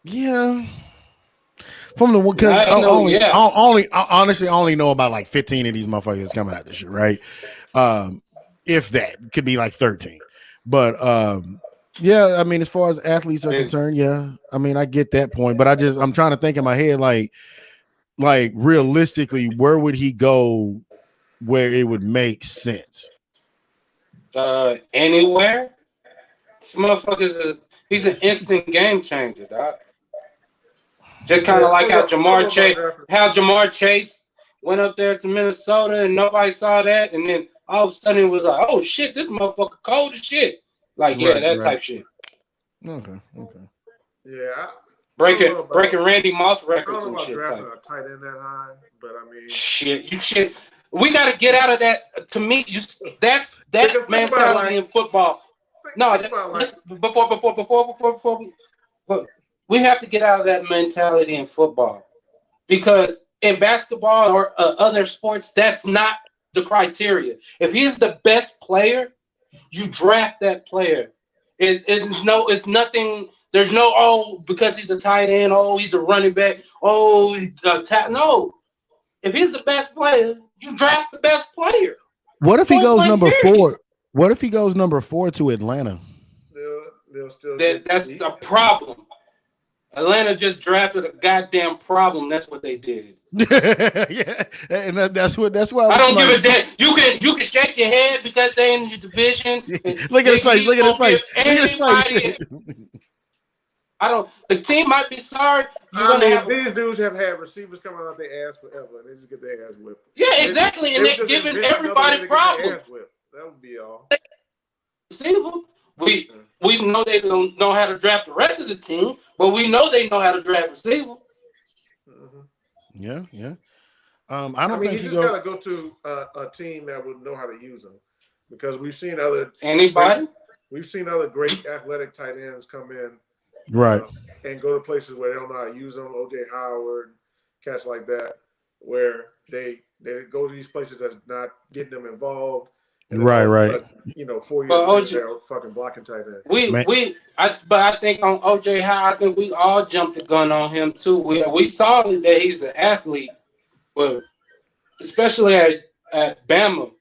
Yeah. From the because I honestly only know about like 15 of these motherfuckers coming out this shit, right? If that could be like 13. But yeah, I mean, as far as athletes are concerned, yeah. I mean, I get that point, but I'm trying to think in my head like realistically, where would he go where it would make sense? Anywhere. This motherfucker he's an instant game changer, dog. Just kind of like how Jamar Chase went up there to Minnesota and nobody saw that, and then all of a sudden it was like, oh shit, this motherfucker cold as shit. Like type shit. Okay. Yeah. Breaking Randy Moss records and shit. Drafting a tight end that high, but I mean, shit. We got to get out of that. To me, that's that mentality in football. No, before we have to get out of that mentality in football, because in basketball or other sports, that's not the criteria. If he's the best player, you draft that player. It's nothing. There's no because he's a tight end. He's a running back. He's a no. If he's the best player, you draft the best player. What if he goes number 4? What if he goes number 4 to Atlanta? They'll still. That's the problem. Atlanta just drafted a goddamn problem. That's what they did. Yeah, and that's why I don't give a damn. You can shake your head because they in your division. Look at his face. Look at his face. The team might be sorry. These dudes have had receivers coming out their ass forever, and they just get their ass whipped. Yeah, exactly, and they're giving everybody problems. That would be all. Receiver. We know they don't know how to draft the rest of the team, but we know they know how to draft receiver. Yeah. I don't think you just gotta go to a team that would know how to use them, because we've seen other great athletic tight ends come in, right, and go to places where they don't know how to use them. OJ Howard, cats like that, where they go to these places that's not getting them involved. Right. 4 years later, they're fucking blocking tight end. I think on OJ Howard, I think we all jumped the gun on him too. We saw that he's an athlete, but especially at Bama,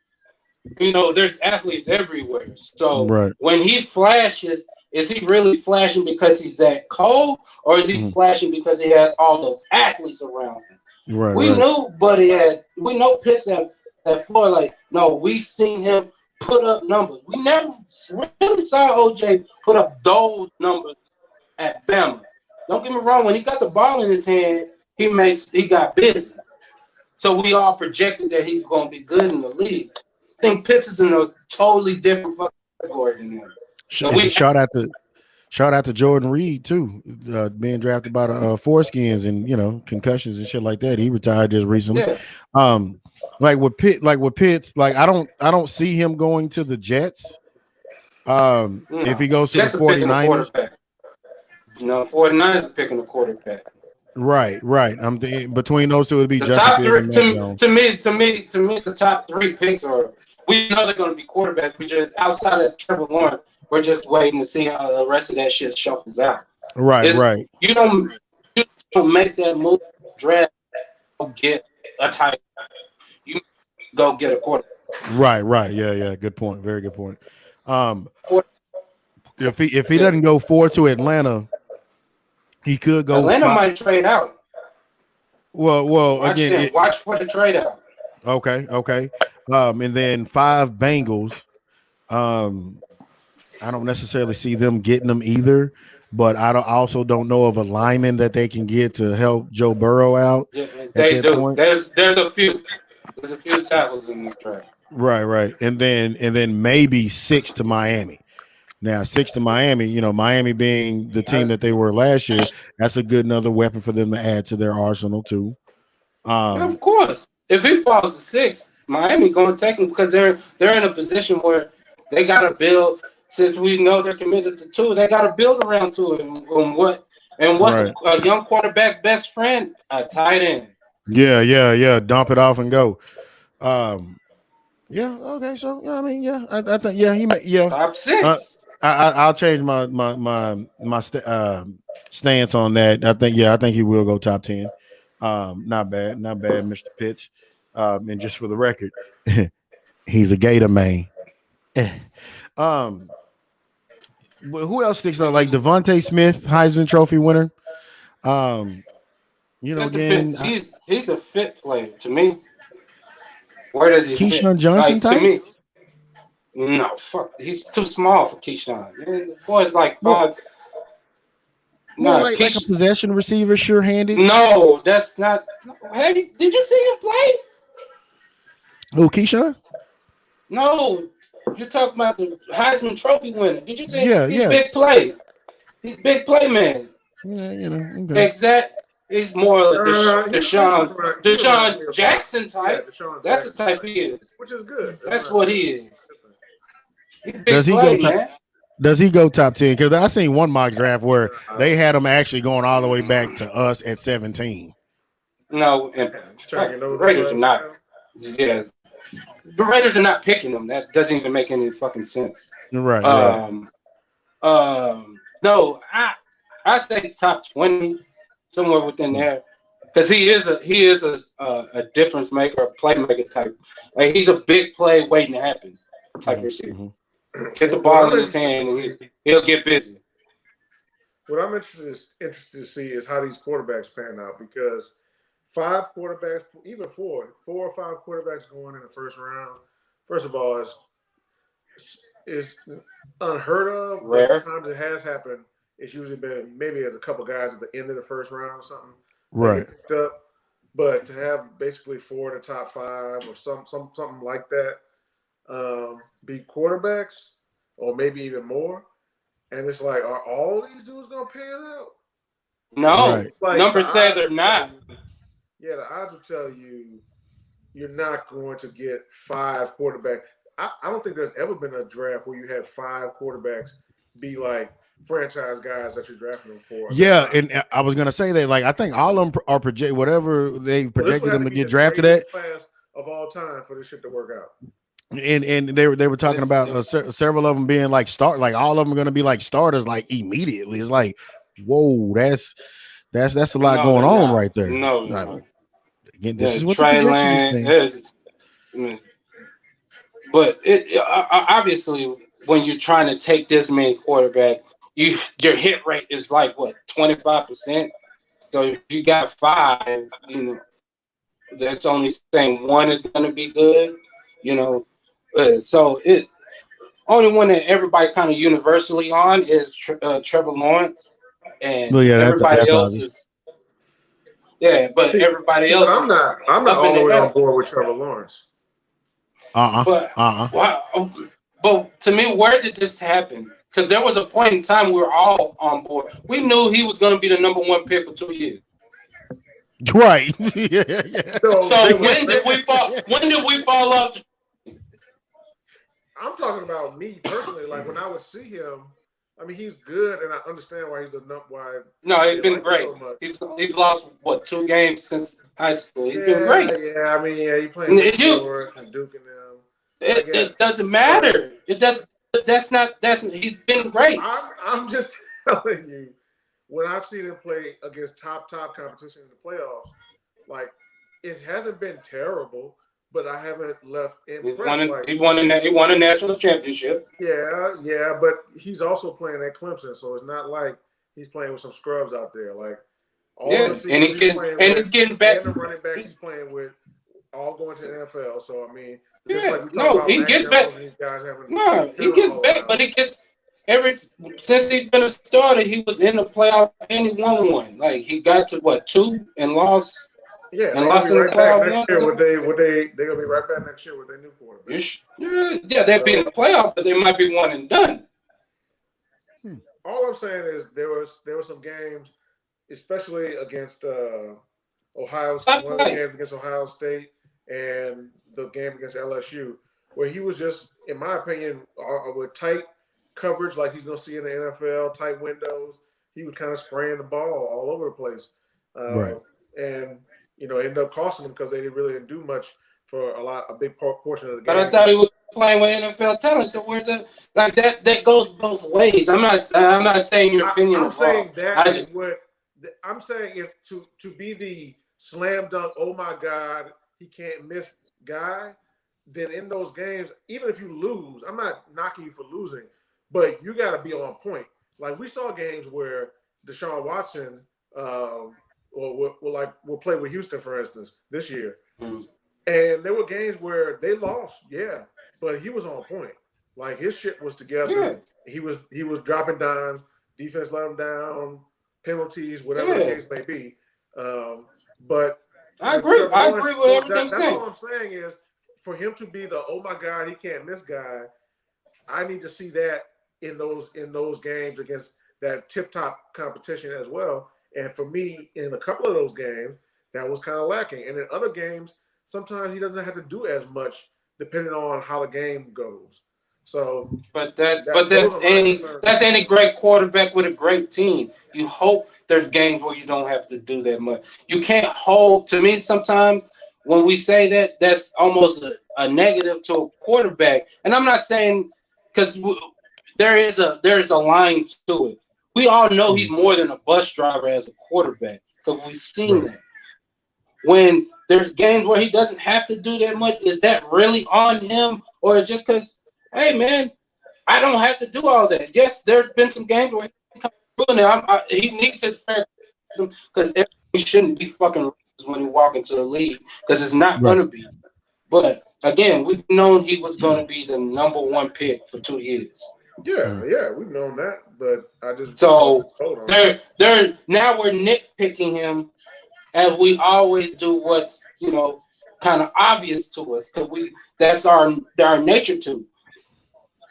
there's athletes everywhere. So when he flashes, is he really flashing because he's that cold, or is he flashing because he has all those athletes around him? Right. We know Pitts at Floyd, we seen him put up numbers. We never really saw OJ put up those numbers at Bama. Don't get me wrong, when he got the ball in his hand, he got busy. So we all projected that he's gonna be good in the league. I think Pitts is in a totally different fucking category than him. Shout out to Jordan Reed too, being drafted by the foreskins and concussions and shit like that. He retired just recently. Yeah. Like with Pitts, I don't see him going to the Jets. If he goes to the 49ers. 49ers are picking a quarterback. Right. I'm between those two, it'd be the Justin top Fields three. and To me, the top 3 picks are. We know they're going to be quarterbacks. We just outside of Trevor Lawrence, we're just waiting to see how the rest of that shit shuffles out. Right. You don't make that move, draft, get a tight. You go get a quarterback. Right. Yeah. Good point. Very good point. If he doesn't go 4 to Atlanta, he could go. Atlanta might trade out. Well, watch for the trade out. Okay. And then 5 Bengals. I don't necessarily see them getting them either. but I also don't know of a lineman that they can get to help Joe Burrow out. Yeah, at they that do. point. There's a few tackles in this track. Right. And then maybe 6 to Miami. Now 6 to Miami, Miami being the team that they were last year, that's a good another weapon for them to add to their arsenal too. Of course, if he falls to 6, Miami going to take him because they're in a position where they got to build. Since we know they're committed to 2, they got to build around 2. And what's Right. a young quarterback best friend? A tight end. Yeah. Dump it off and go. Yeah. Okay. So I mean, yeah, I think he may. Yeah. Top 6. I'll change my stance on that. I think he will go top 10. Not bad, Mr. Pitts. And just for the record, he's a Gator man. Who else sticks out? Like Devontae Smith, Heisman Trophy winner. Again, he's a fit player to me. Where does he Keyshawn fit? Johnson type? To me, no, fuck. He's too small for Keyshawn. The boy's like 5. Like a possession receiver, sure-handed. No, that's not. Hey, did you see him play? Who, Keyshawn? No, you're talking about the Heisman Trophy winner. Did you see? Yeah, he's big play. He's big play man. Yeah, okay. Exact. He's more like Deshaun Jackson type. Yeah, Deshaun That's Jackson. the type he is. Which is good. That's what he is. He's big Does he play, go man. Does he go top 10? Because I seen one mock draft where they had him actually going all the way back to us at 17. No, and Raiders are not. Yeah, the Raiders are not picking him. That doesn't even make any fucking sense. Right. No, I say top 20, somewhere within there, because he is a difference maker, a playmaker type. Like he's a big play waiting to happen type receiver. Mm-hmm. Get the ball in his hand and he'll get busy. What I'm interested to see is how these quarterbacks pan out, because 5 quarterbacks, even 4 or 5 quarterbacks going in the first round. First of all, is unheard of. Rare. The times it has happened, it's usually been maybe as a couple guys at the end of the first round or something. Right. Picked up. But to have basically 4 in the top 5 or something like that, be quarterbacks or maybe even more, and it's like, are all these dudes gonna pan out? No, Right. Like, numbers say they're not. Yeah, the odds will tell you you're not going to get 5 quarterbacks. I don't think there's ever been a draft where you had 5 quarterbacks be like franchise guys that you're drafting them for. Yeah, and I was gonna say that. Like, I think all of them are project whatever they projected them to get drafted at. Class of all time for this shit to work out. And they were talking about several of them being like all of them are going to be like starters like immediately. It's like, whoa, that's a lot going on right there. No, again, this is what Trey the projections Lance, but obviously when you're trying to take this many quarterbacks, your hit rate is like what 25%. So if you got 5, that's only saying 1 is going to be good. So it only one that everybody kind of universally on is Trevor Lawrence, and everybody else obvious. is. Yeah, but everybody else. I'm not all the way on board with Trevor Lawrence. But to me, where did this happen? Because there was a point in time we were all on board. We knew he was going to be the number 1 pick for 2 years. Right. Yeah. So when did we fall? When did we fall off? I'm talking about me personally. Like when I would see him, I mean, he's good, and I understand why he's the why. No, he's been great. So he's lost 2 games since high school. He's been great. Yeah, I mean, he playing with George and Duke and them. It doesn't matter. It does. He's been great. I'm just telling you, when I've seen him play against top competition in the playoffs, like it hasn't been terrible, but I haven't left impressed. He won a national championship. Yeah, but he's also playing at Clemson, so it's not like he's playing with some scrubs out there. Like he's getting back. And the running backs he's playing with all going to the NFL. So I mean, he gets back. He gets back, but he since he's been a starter, he was in the playoff and he won one. Like he got to what 2 and lost. Yeah, And they're lost gonna in be the right back playoff. next year. They're gonna be right back next year with their new quarterback. Yeah, they'd be in the playoff, but they might be one and done. All I'm saying is there were some games, especially against Ohio State, one of the games against Ohio State and the game against LSU, where he was just, in my opinion, with tight coverage like he's gonna see in the NFL, tight windows, he was kind of spraying the ball all over the place. Right. And ended up costing them because they didn't do much for a big portion of the game. But I thought he was playing with NFL talent. So where's that? Like that goes both ways. I'm not saying your opinion. I'm saying I'm saying if to be the slam dunk, oh my God, he can't miss guy, then in those games, even if you lose, I'm not knocking you for losing, but you got to be on point. Like we saw games where Deshaun Watson will play with Houston, for instance, this year. Mm-hmm. And there were games where they lost, yeah, but he was on point. Like his shit was together. Yeah. He was dropping dimes, defense let him down, penalties, whatever the case may be. But I agree with everything. That's all I'm saying is for him to be the oh my God, he can't miss guy, I need to see that in those games against that tip top competition as well. And for me, in a couple of those games, that was kind of lacking. And in other games, sometimes he doesn't have to do as much depending on how the game goes. So, that's any great quarterback with a great team. You hope there's games where you don't have to do that much. You can't hold. To me, sometimes when we say that, that's almost a negative to a quarterback. And I'm not saying because there is a line to it. We all know he's more than a bus driver as a quarterback because we've seen that. When there's games where he doesn't have to do that much, is that really on him, or is it just because, hey man, I don't have to do all that? Yes, there's been some games where he needs his fair because he shouldn't be fucking when he walk into the league because it's not going to be. But again, we've known he was going to be the number 1 pick for 2 years. Yeah, we've known that, but I just they're now we're nitpicking him, as we always do. What's kind of obvious to us because that's our nature to.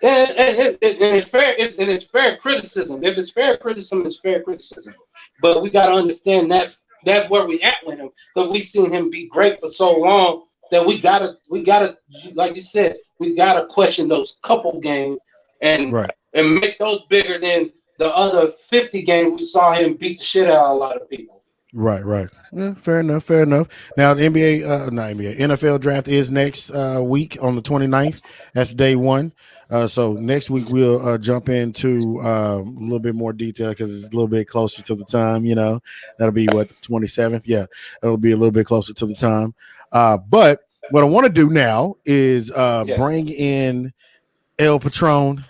And it's fair. It's fair criticism. If it's fair criticism, it's fair criticism. But we got to understand that's where we at with him because we've seen him be great for so long that we gotta like you said, we gotta question those couple games and make those bigger than the other 50 games we saw him beat the shit out of a lot of people. Right. Yeah, fair enough. Now the NFL draft is next week on the 29th. That's day 1. So next week we'll jump into a little bit more detail because it's a little bit closer to the time. That'll be the 27th. Yeah, it'll be a little bit closer to the time. But what I want to do now is bring in El Patron,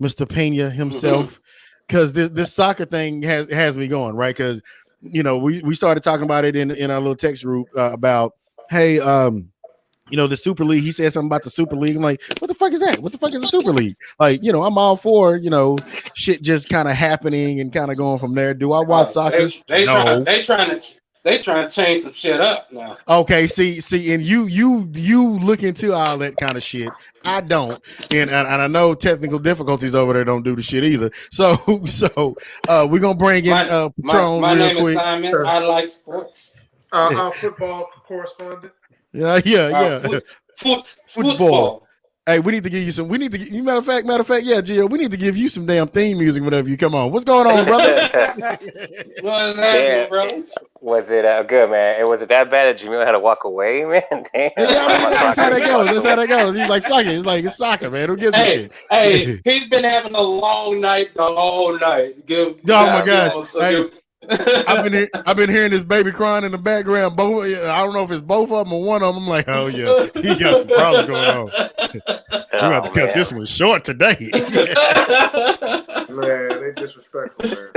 Mr. Pena himself, because this soccer thing has me going, right? Because we started talking about it in our little text group about, hey, the Super League. He said something about the Super League. I'm like, what the fuck is that? What the fuck is the Super League? Like, I'm all for shit just kind of happening and kind of going from there. Do I watch soccer? No. They trying to change some shit up now. Okay, see, and you look into all that kind of shit. I don't, and I know technical difficulties over there don't do the shit either. So we're gonna bring in Patron my real name quick. Is Simon. I like sports. Football correspondent. Yeah. Football. Hey, we need to give you some. Matter of fact, yeah, Gio, we need to give you some damn theme music whenever you come on. What's going on, brother? What's happening, bro? Was it good, man? Was it that bad that Jamil had to walk away, man? Damn. That's how that goes. He's like, fuck it. It's like, it's soccer, man. Who gives a shit? Hey, he's been having a long night the whole night. Oh my God. Hey, I've been hearing this baby crying in the background. Both, I don't know if it's both of them or one of them. I'm like, oh yeah, he got some problems going on. We have to cut this one short today. Man, they disrespectful, man.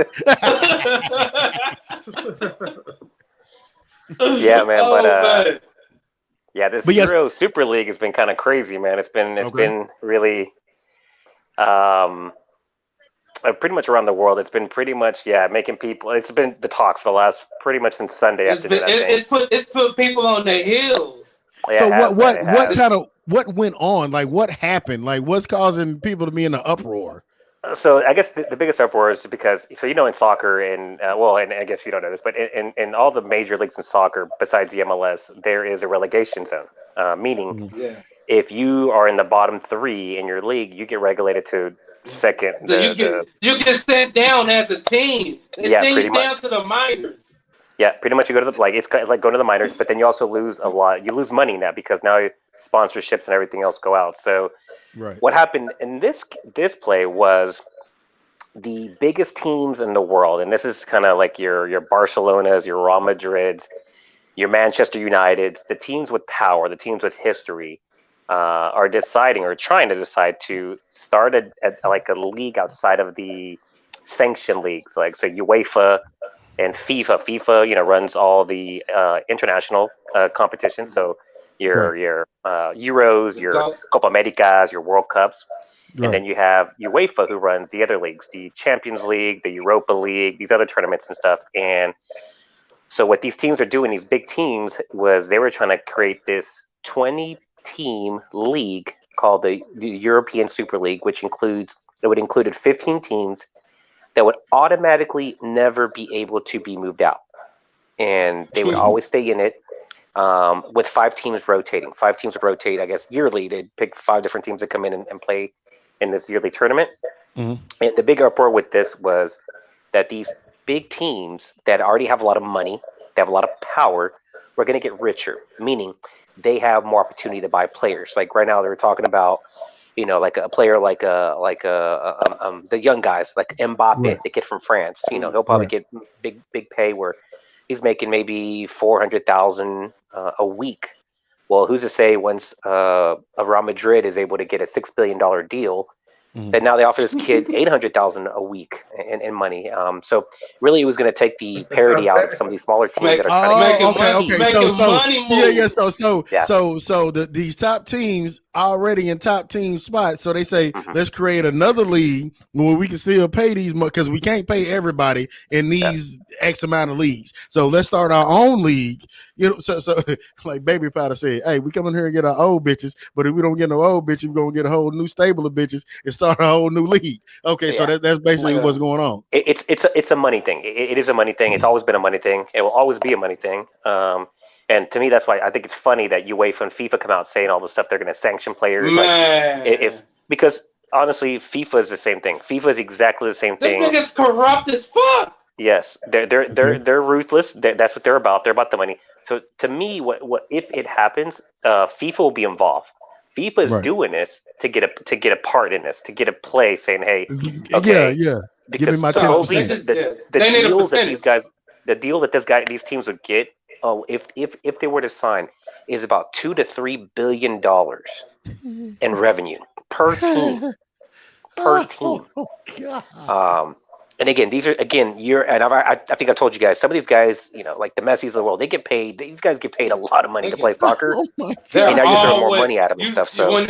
Yeah, man, man. Yeah, this Euro Super League has been kind of crazy, man. It's been really pretty much around the world. It's been pretty much making people. It's been the talk for the last pretty much since Sunday afternoon. It's put people on their heels. Yeah, So it has, what went on? Like what happened? Like what's causing people to be in an uproar? So I guess the biggest uproar is because in soccer and and I guess you don't know this, but in all the major leagues in soccer besides the MLS, there is a relegation zone, meaning if you are in the bottom 3 in your league, you get relegated to second. So you get sent down as a team. They send you down to the minors. Yeah, pretty much you go to it's like going to the minors, but then you also lose a lot. You lose money now because now sponsorships and everything else go out. So what happened in this play was the biggest teams in the world, and this is kind of like your Barcelonas, your Real Madrids, your Manchester Uniteds, the teams with power, the teams with history, are deciding or trying to decide to start a league outside of the sanctioned leagues, like so UEFA and FIFA. FIFA, runs all the international competitions. So your Euros, your Copa Americas, your World Cups. Right. And then you have UEFA, who runs the other leagues, the Champions League, the Europa League, these other tournaments and stuff. And so what these teams are doing, these big teams, was they were trying to create this 20-team league called the European Super League, which would include 15 teams that would automatically never be able to be moved out. And they would always stay in it, with 5 teams rotating. 5 teams would rotate, I guess, yearly. They'd pick 5 different teams that come in and play in this yearly tournament. And the big uproar with this was that these big teams that already have a lot of money, they have a lot of power, were going to get richer, meaning they have more opportunity to buy players. Like right now, they're talking about, like a player like the young guys like Mbappe, the kid from France. He'll probably get big pay where he's making maybe 400,000 a week. Well, who's to say once a Real Madrid is able to get a $6 billion deal, that now they offer this kid 800,000 a week in money. So really, it was going to take the parity out of some of these smaller teams that are trying to make these top teams already in top team spots. So they say, let's create another league where we can still pay these because we can't pay everybody in these X amount of leagues. So let's start our own league. So like Baby Powder said, hey, we come in here and get our old bitches, but if we don't get no old bitches, we're gonna get a whole new stable of bitches and start a whole new league. Okay, so that's basically what's going on. It's a money thing. It is a money thing. It's always been a money thing. It will always be a money thing. And to me, that's why I think it's funny that UEFA and FIFA come out saying all the stuff they're going to sanction players. Because honestly, FIFA is the same thing. FIFA is exactly the same thing. That nigga's corrupt as fuck. Yes, they're ruthless. That's what they're about. They're about the money. So to me, what if it happens, FIFA will be involved. FIFA is doing this to get a part in this, to get a play, saying, "Hey, okay, because give me my 10%." The deal that these teams would get, if they were to sign, is about $2 to $3 billion in revenue per team. Oh God. And again, these are I think I told you guys, some of these guys, like the Messis of the world, they get paid. These guys get paid a lot of money to play soccer. And now you throw more money at them and stuff. So I'm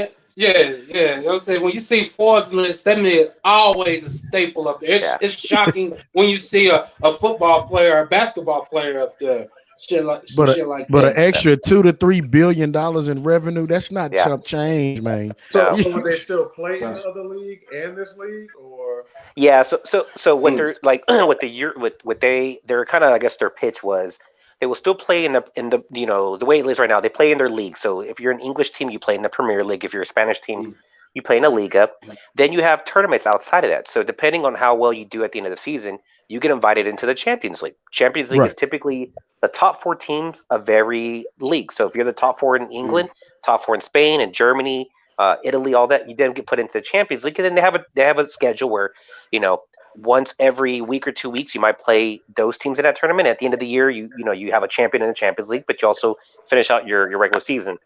saying, when you see Forbes list, that means always a staple up there. It's shocking when you see a football player or a basketball player up there. Shit like that. An extra $2 to $3 billion in revenue, that's not chump change, man. So would they still play in the other league and this league, or? Yeah, so what they're like they're kind of, I guess their pitch was they will still play in the the way it is right now. They play in their league. So if you're an English team, you play in the Premier League. If you're a Spanish team, you play in a Liga. Then you have tournaments outside of that. So depending on how well you do at the end of the season, you get invited into the Champions League. Champions League is typically the top 4 teams of every league. So if you're the top 4 in England, top 4 in Spain and Germany, Italy, all that, you then get put into the Champions League. And then they have a schedule where, once every week or 2 weeks, you might play those teams in that tournament. At the end of the year, you have a champion in the Champions League, but you also finish out your regular season.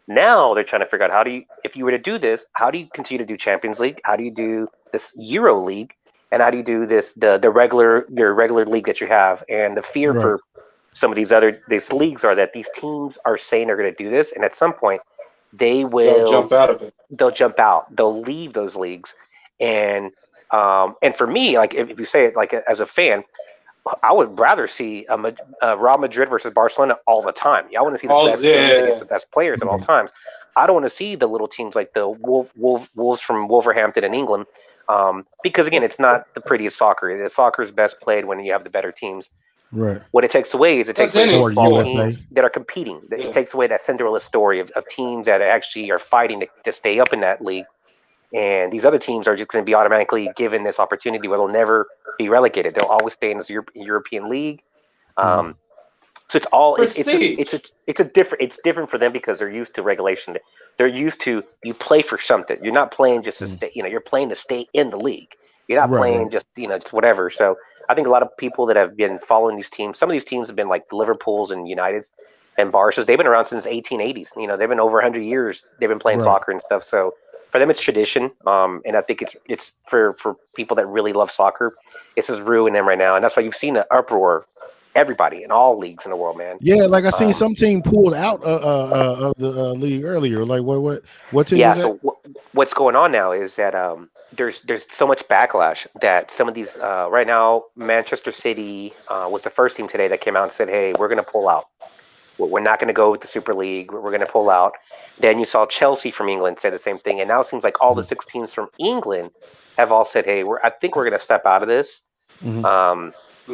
Now they're trying to figure out if you were to do this, how do you continue to do Champions League? How do you do this Euro League? And how do you do this your regular league that you have? And the fear for some of these leagues are that these teams are saying they're going to do this, and at some point they'll jump out of it. They'll jump out. They'll leave those leagues, and And for me, like if you say it like as a fan, I would rather see Real Madrid versus Barcelona all the time. I want to see the best teams against the best players of all times. I don't want to see the little teams like the Wolves from Wolverhampton in England, because again, it's not the prettiest soccer. The soccer is best played when you have the better teams. Right. What it takes away is those small teams that are competing. It takes away that Cinderella story of teams that actually are fighting to stay up in that league. And these other teams are just going to be automatically given this opportunity where they'll never be relegated. They'll always stay in this European league. So it's all it's different for them because they're used to regulation. They're used to you play for something. You're not playing just to stay. You're playing to stay in the league. You're not playing just just whatever. So I think a lot of people that have been following these teams. Some of these teams have been like the Liverpools and Uniteds and Barças. They've been around since 1880s. They've been over 100 years. They've been playing soccer and stuff. So for them, it's tradition, and I think it's for people that really love soccer. It's just ruining them right now, and that's why you've seen an uproar. Everybody in all leagues in the world, man. Yeah, like I seen some team pulled out of the league earlier. Like what team? Yeah. So what's going on now is that there's so much backlash that some of these right now, Manchester City was the first team today that came out and said, "Hey, we're going to pull out. We're not going to go with the Super League. We're going to pull out." Then you saw Chelsea from England say the same thing, and now it seems like all the 6 teams from England have all said, "Hey, I think we're going to step out of this."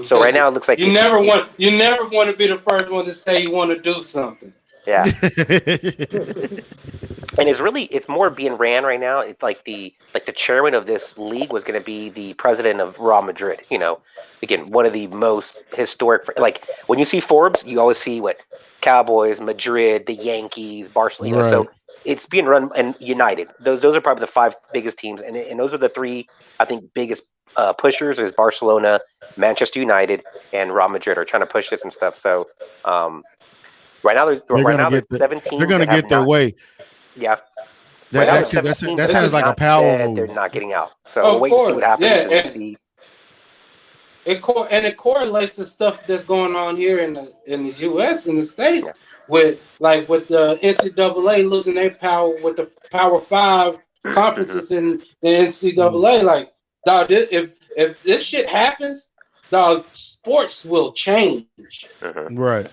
So right now it looks like you never want to be the first one to say you want to do something. Yeah. And it's more being ran right now. It's like the chairman of this league was going to be the president of Real Madrid. Again, one of the most historic. Like when you see Forbes, you always see Cowboys, Madrid, the Yankees, Barcelona. Right. So it's being run and United. Those are probably the 5 biggest teams, and those are the 3 I think biggest pushers. Is Barcelona, Manchester United, and Real Madrid are trying to push this and stuff. So right now there's 17. They're going to get their way. Yeah. That sounds like a power move. They're not getting out. So we'll wait and see what happens. Yeah, and see. It correlates to stuff that's going on here in the U.S. in the States with the NCAA losing their power with the Power 5 conferences in the NCAA. Like, dog, if this shit happens, dog, sports will change. Right.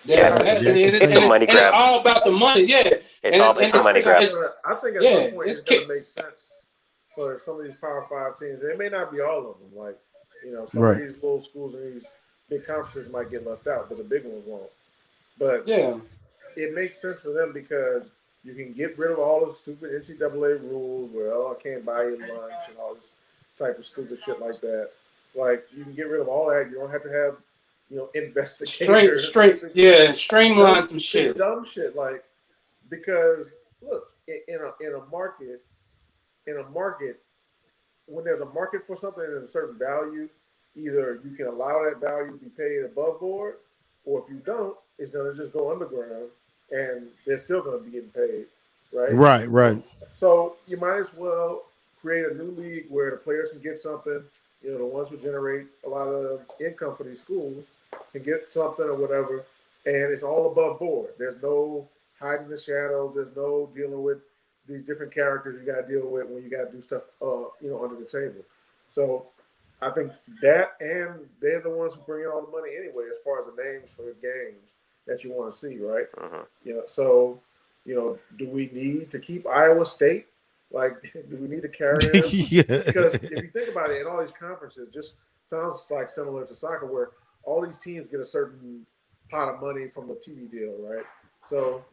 Yeah, it's a money grab. It's all about the money, It's a money grab. I think at some point it's going to make sense for some of these Power 5 teams. It may not be all of them. Like, some of these little schools and these big conferences might get left out, but the big ones won't. But it makes sense for them because you can get rid of all the stupid NCAA rules where, I can't buy you lunch and all this type of stupid shit like that. Like, you can get rid of all that. You don't have to have investigators. Streamline some shit. Dumb shit, because look, in a market, when there's a market for something and there's a certain value, either you can allow that value to be paid above board, or if you don't, it's gonna just go underground and they're still gonna be getting paid, right? Right. So you might as well create a new league where the players can get something. The ones who generate a lot of income for these schools can get something or whatever, and it's all above board. There's no hiding the shadows. There's no dealing with these different characters you got to deal with when you got to do stuff, under the table. So I think that, and they're the ones who bring in all the money anyway, as far as the names for the games that you want to see, right? So, do we need to keep Iowa State? Like, do we need to carry them? Because if you think about it, in all these conferences, just sounds like similar to soccer, where all these teams get a certain pot of money from the TV deal, right? So,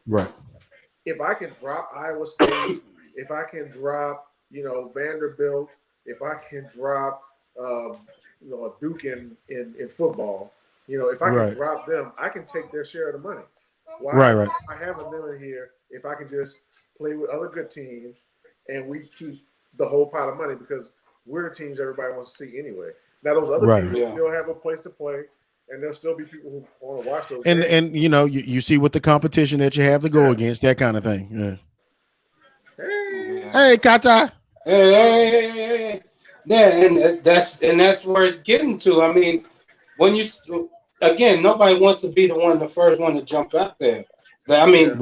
if I can drop Iowa State, if I can drop, Vanderbilt, if I can drop, a Duke in football, if I can drop them, I can take their share of the money. Why am I having them in here if I can just play with other good teams and we keep the whole pot of money because we're the teams everybody wants to see anyway. Now those other teams still have a place to play, and there'll still be people who want to watch those. And you see with the competition that you have to go against, that kind of thing. Hey, Kata. Hey. Yeah, and that's where it's getting to. I mean, when nobody wants to be the first one to jump out there. I mean,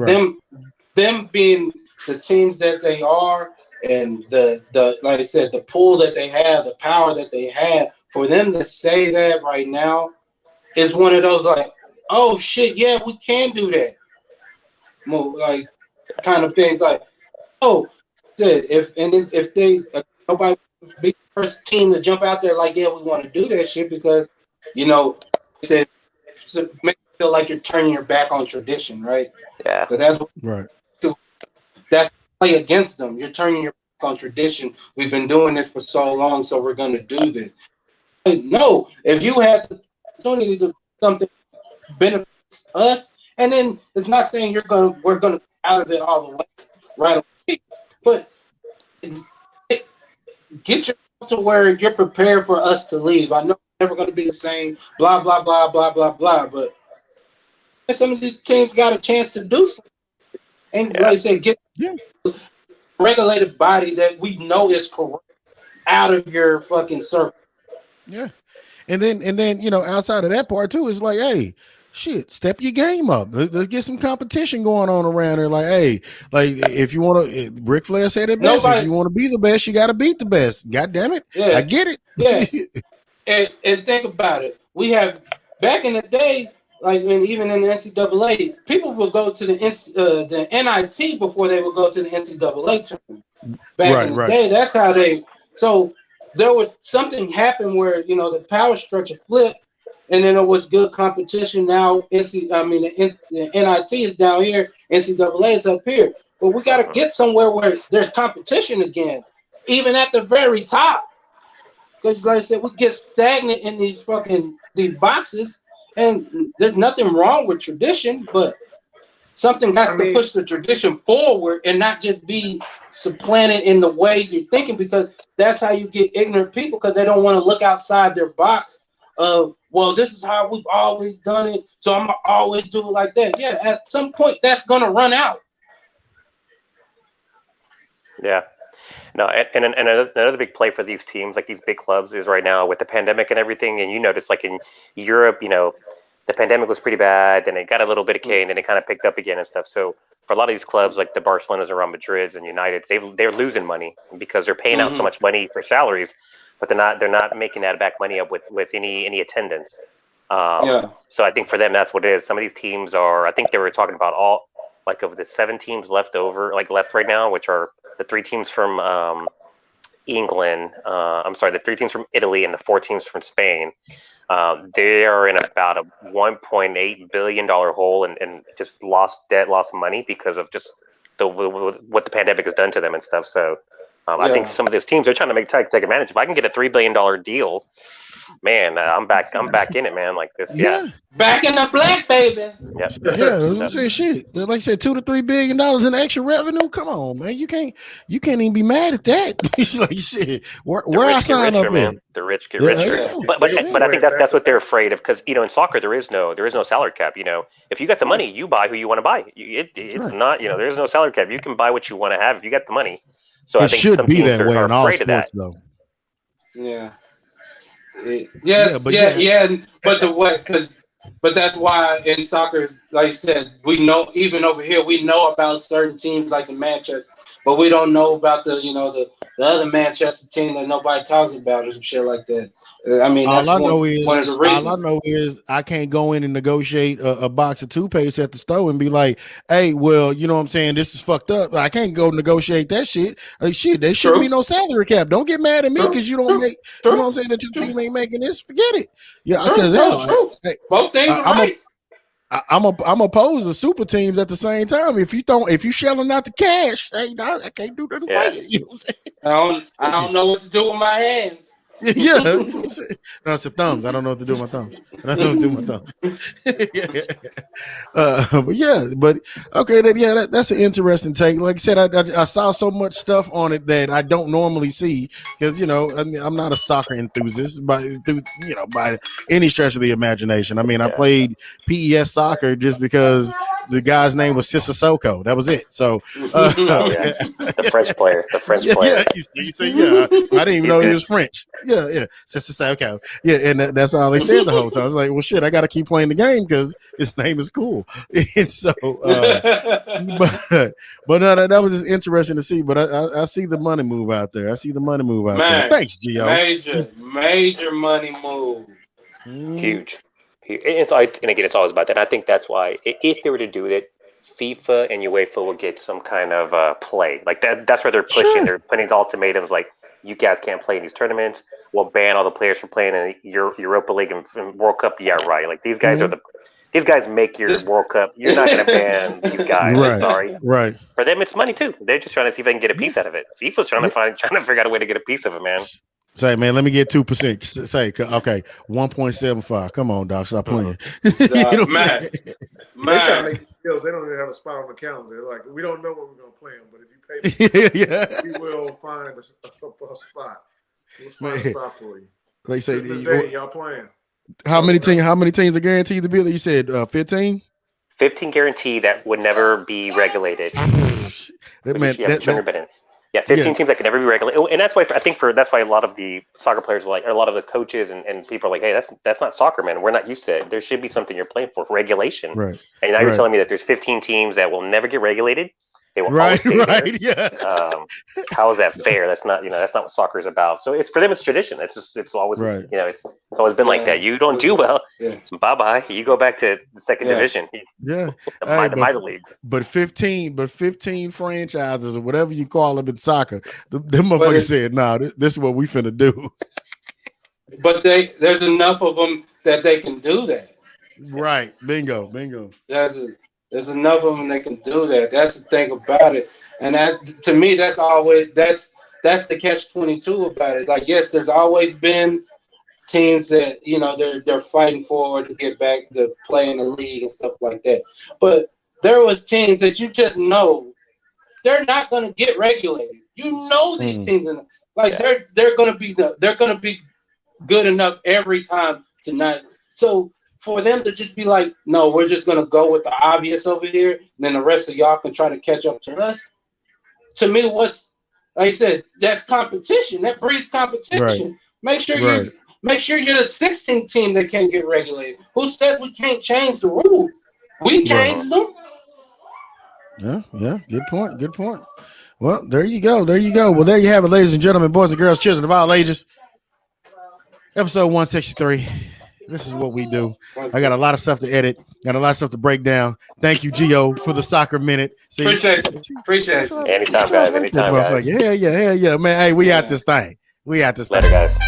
them being the teams that they are, and the like I said, the pull that they have, the power that they have, for them to say that right now is one of those like, oh shit, yeah, we can do that. Like kind of things like, oh, if they nobody be the first team to jump out there like, yeah, we want to do that shit because said to make you feel like you're turning your back on tradition, right? Yeah. So that's right. That's play against them. You're turning your back on tradition. We've been doing this for so long, so we're going to do this. No, if you had the opportunity to do something benefits us, and then it's not saying we're gonna out of it all the way right away, but get yourself to where you're prepared for us to leave. I know it's never going to be the same, blah blah blah blah blah blah, but some of these teams got a chance to do something, and like I said, get a regulated body that we know is correct out of your fucking circle. Yeah. And then outside of that part too, it's like, hey, shit, step your game up. Let's get some competition going on around here. Like, hey, like if you want to, Ric Flair said it best. If you want to be the best, you got to beat the best. God damn it, I get it. Yeah, and think about it. We have back in the day, like even in the NCAA, people would go to the NIT before they would go to the NCAA tournament. Back in the day, that's how they. So there was something happened where the power structure flipped, and then it was good competition. Now the NIT is down here, NCAA is up here. But we got to get somewhere where there's competition again, even at the very top. Because like I said, we get stagnant in these boxes, and there's nothing wrong with tradition, but something has to push the tradition forward and not just be supplanted in the ways you're thinking, because that's how you get ignorant people, because they don't want to look outside their box of, well, this is how we've always done it, so I'm going to always do it like that. Yeah, at some point, that's going to run out. Yeah. No, and another big play for these teams, like these big clubs, is right now with the pandemic and everything, and you notice like in Europe, the pandemic was pretty bad, then it got a little bit of cane, and it kind of picked up again and stuff. So for a lot of these clubs, like the Barcelonas and Real Madrids and Uniteds, they're losing money because they're paying out so much money for salaries, but they're not making that back money up with any attendance. So I think for them, that's what it is. Some of these teams I think they were talking about all, like of the 7 teams left right now, which are the 3 teams from England, the 3 teams from Italy and the 4 teams from Spain. They are in about a $1.8 billion hole and just lost money because of just what the pandemic has done to them and stuff. So I think some of these teams are trying to take advantage. If I can get a $3 billion deal, man, I'm back in it, man. Like this, back in the black, baby. I'm saying shit. Like I said, $2 to $3 billion in extra revenue. Come on, man. You can't even be mad at that. Like shit. Where I sign up, man. The rich get richer. But I think that's what they're afraid of, because in soccer there is no salary cap. If you got the money, you buy who you want to buy. It's not there's no salary cap. You can buy what you want to have if you got the money. So I think some teams are afraid of that. Though. Yeah. But that's why in soccer, like I said, we know, even over here, we know about certain teams like the Manchester, but we don't know about the other Manchester team that nobody talks about or some shit like that. I mean, that's one of the reasons. All I know is I can't go in and negotiate a box of toothpaste at the store and be like, hey, well, you know what I'm saying, this is fucked up. I can't go negotiate that shit. There shouldn't be no salary cap. Don't get mad at me because you don't make, you know what I'm saying, that your team ain't making this. Forget it. Yeah, because both things are right. I'm opposed to super teams at the same time. If you shelling out the cash, I can't do nothing for you. You know what I'm saying? I don't know what to do with my hands. Yeah, no, it's the thumbs. I don't know what to do with my thumbs. But okay, that's an interesting take. Like I said, I saw so much stuff on it that I don't normally see, because I'm not a soccer enthusiast by any stretch of the imagination. I mean, I played PES soccer just because the guy's name was Sissoko. That was it. So, the French player. Yeah, you see, I didn't even know he was French. Yeah, Sissoko. Yeah, and that's all they said the whole time. I was like, well, shit, I got to keep playing the game because his name is cool. And so, but no, that was just interesting to see. But I see the money move out there. There. Thanks, Gio. Major money move. Huge. And again, it's always about that. I think that's why if they were to do it, FIFA and UEFA will get some kind of play like that. That's where they're pushing. Sure. They're putting ultimatums like, you guys can't play in these tournaments. We'll ban all the players from playing in Europa League and World Cup. Yeah, right. Like these guys these guys make your World Cup. You're not going to ban these guys. Right. I'm sorry. Right. For them, it's money too. They're just trying to see if they can get a piece out of it. FIFA's trying to figure out a way to get a piece of it, man. Say, man, let me get 2%. Say, okay, 1.75. Come on, dog, stop playing. Man. They're trying to make deals. They don't even have a spot on the calendar. They're like, we don't know when we're going to play them, but if you pay me, we will find a spot. We'll find a spot for you. They say, y'all playing. How many teams are guaranteed to be there? You said 15? 15 guaranteed that would never be regulated. Yeah, 15 teams that can never be regulated, and that's why that's why a lot of the soccer players or a lot of the coaches and people are like, hey, that's not soccer, man. We're not used to it. There should be something you're playing for, regulation. Right. And now you're telling me that there's 15 teams that will never get regulated. They will always stay there. Yeah. How is that fair? That's not what soccer is about. So it's for them. It's tradition. It's always it's always been like that. You don't do well, bye bye. You go back to the second division. Yeah, the minor leagues. But 15 franchises or whatever you call them in soccer, them motherfuckers said, "Nah, this is what we finna do." But there's enough of them that they can do that. Right. Bingo. There's enough of them that can do that. That's the thing about it. And that, to me, that's the catch-22 about it. Like, yes, there's always been teams that, they're fighting for to get back to play in the league and stuff like that. But there was teams that you just know they're not going to get regulated. You know these teams, they're going to be good enough every time to not. So for them to just be like, no, we're just going to go with the obvious over here, and then the rest of y'all can try to catch up to us. To me, like I said, that's competition. That breeds competition. Right. Make sure you're the 16th team that can't get regulated. Who says we can't change the rule? We changed them. Yeah. Good point. Well, there you go. Well, there you have it, ladies and gentlemen, boys and girls, children of all ages. Episode 163. This is what we do. I got a lot of stuff to edit. Got a lot of stuff to break down. Thank you, Gio, for the soccer minute. Appreciate it. Anytime, guys. Yeah, man. Hey, we out this thing. Later, guys.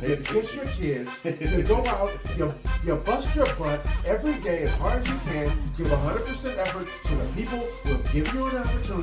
You kiss your kids, you go out, you bust your butt every day as hard as you can, give 100% effort to the people who have given you an opportunity.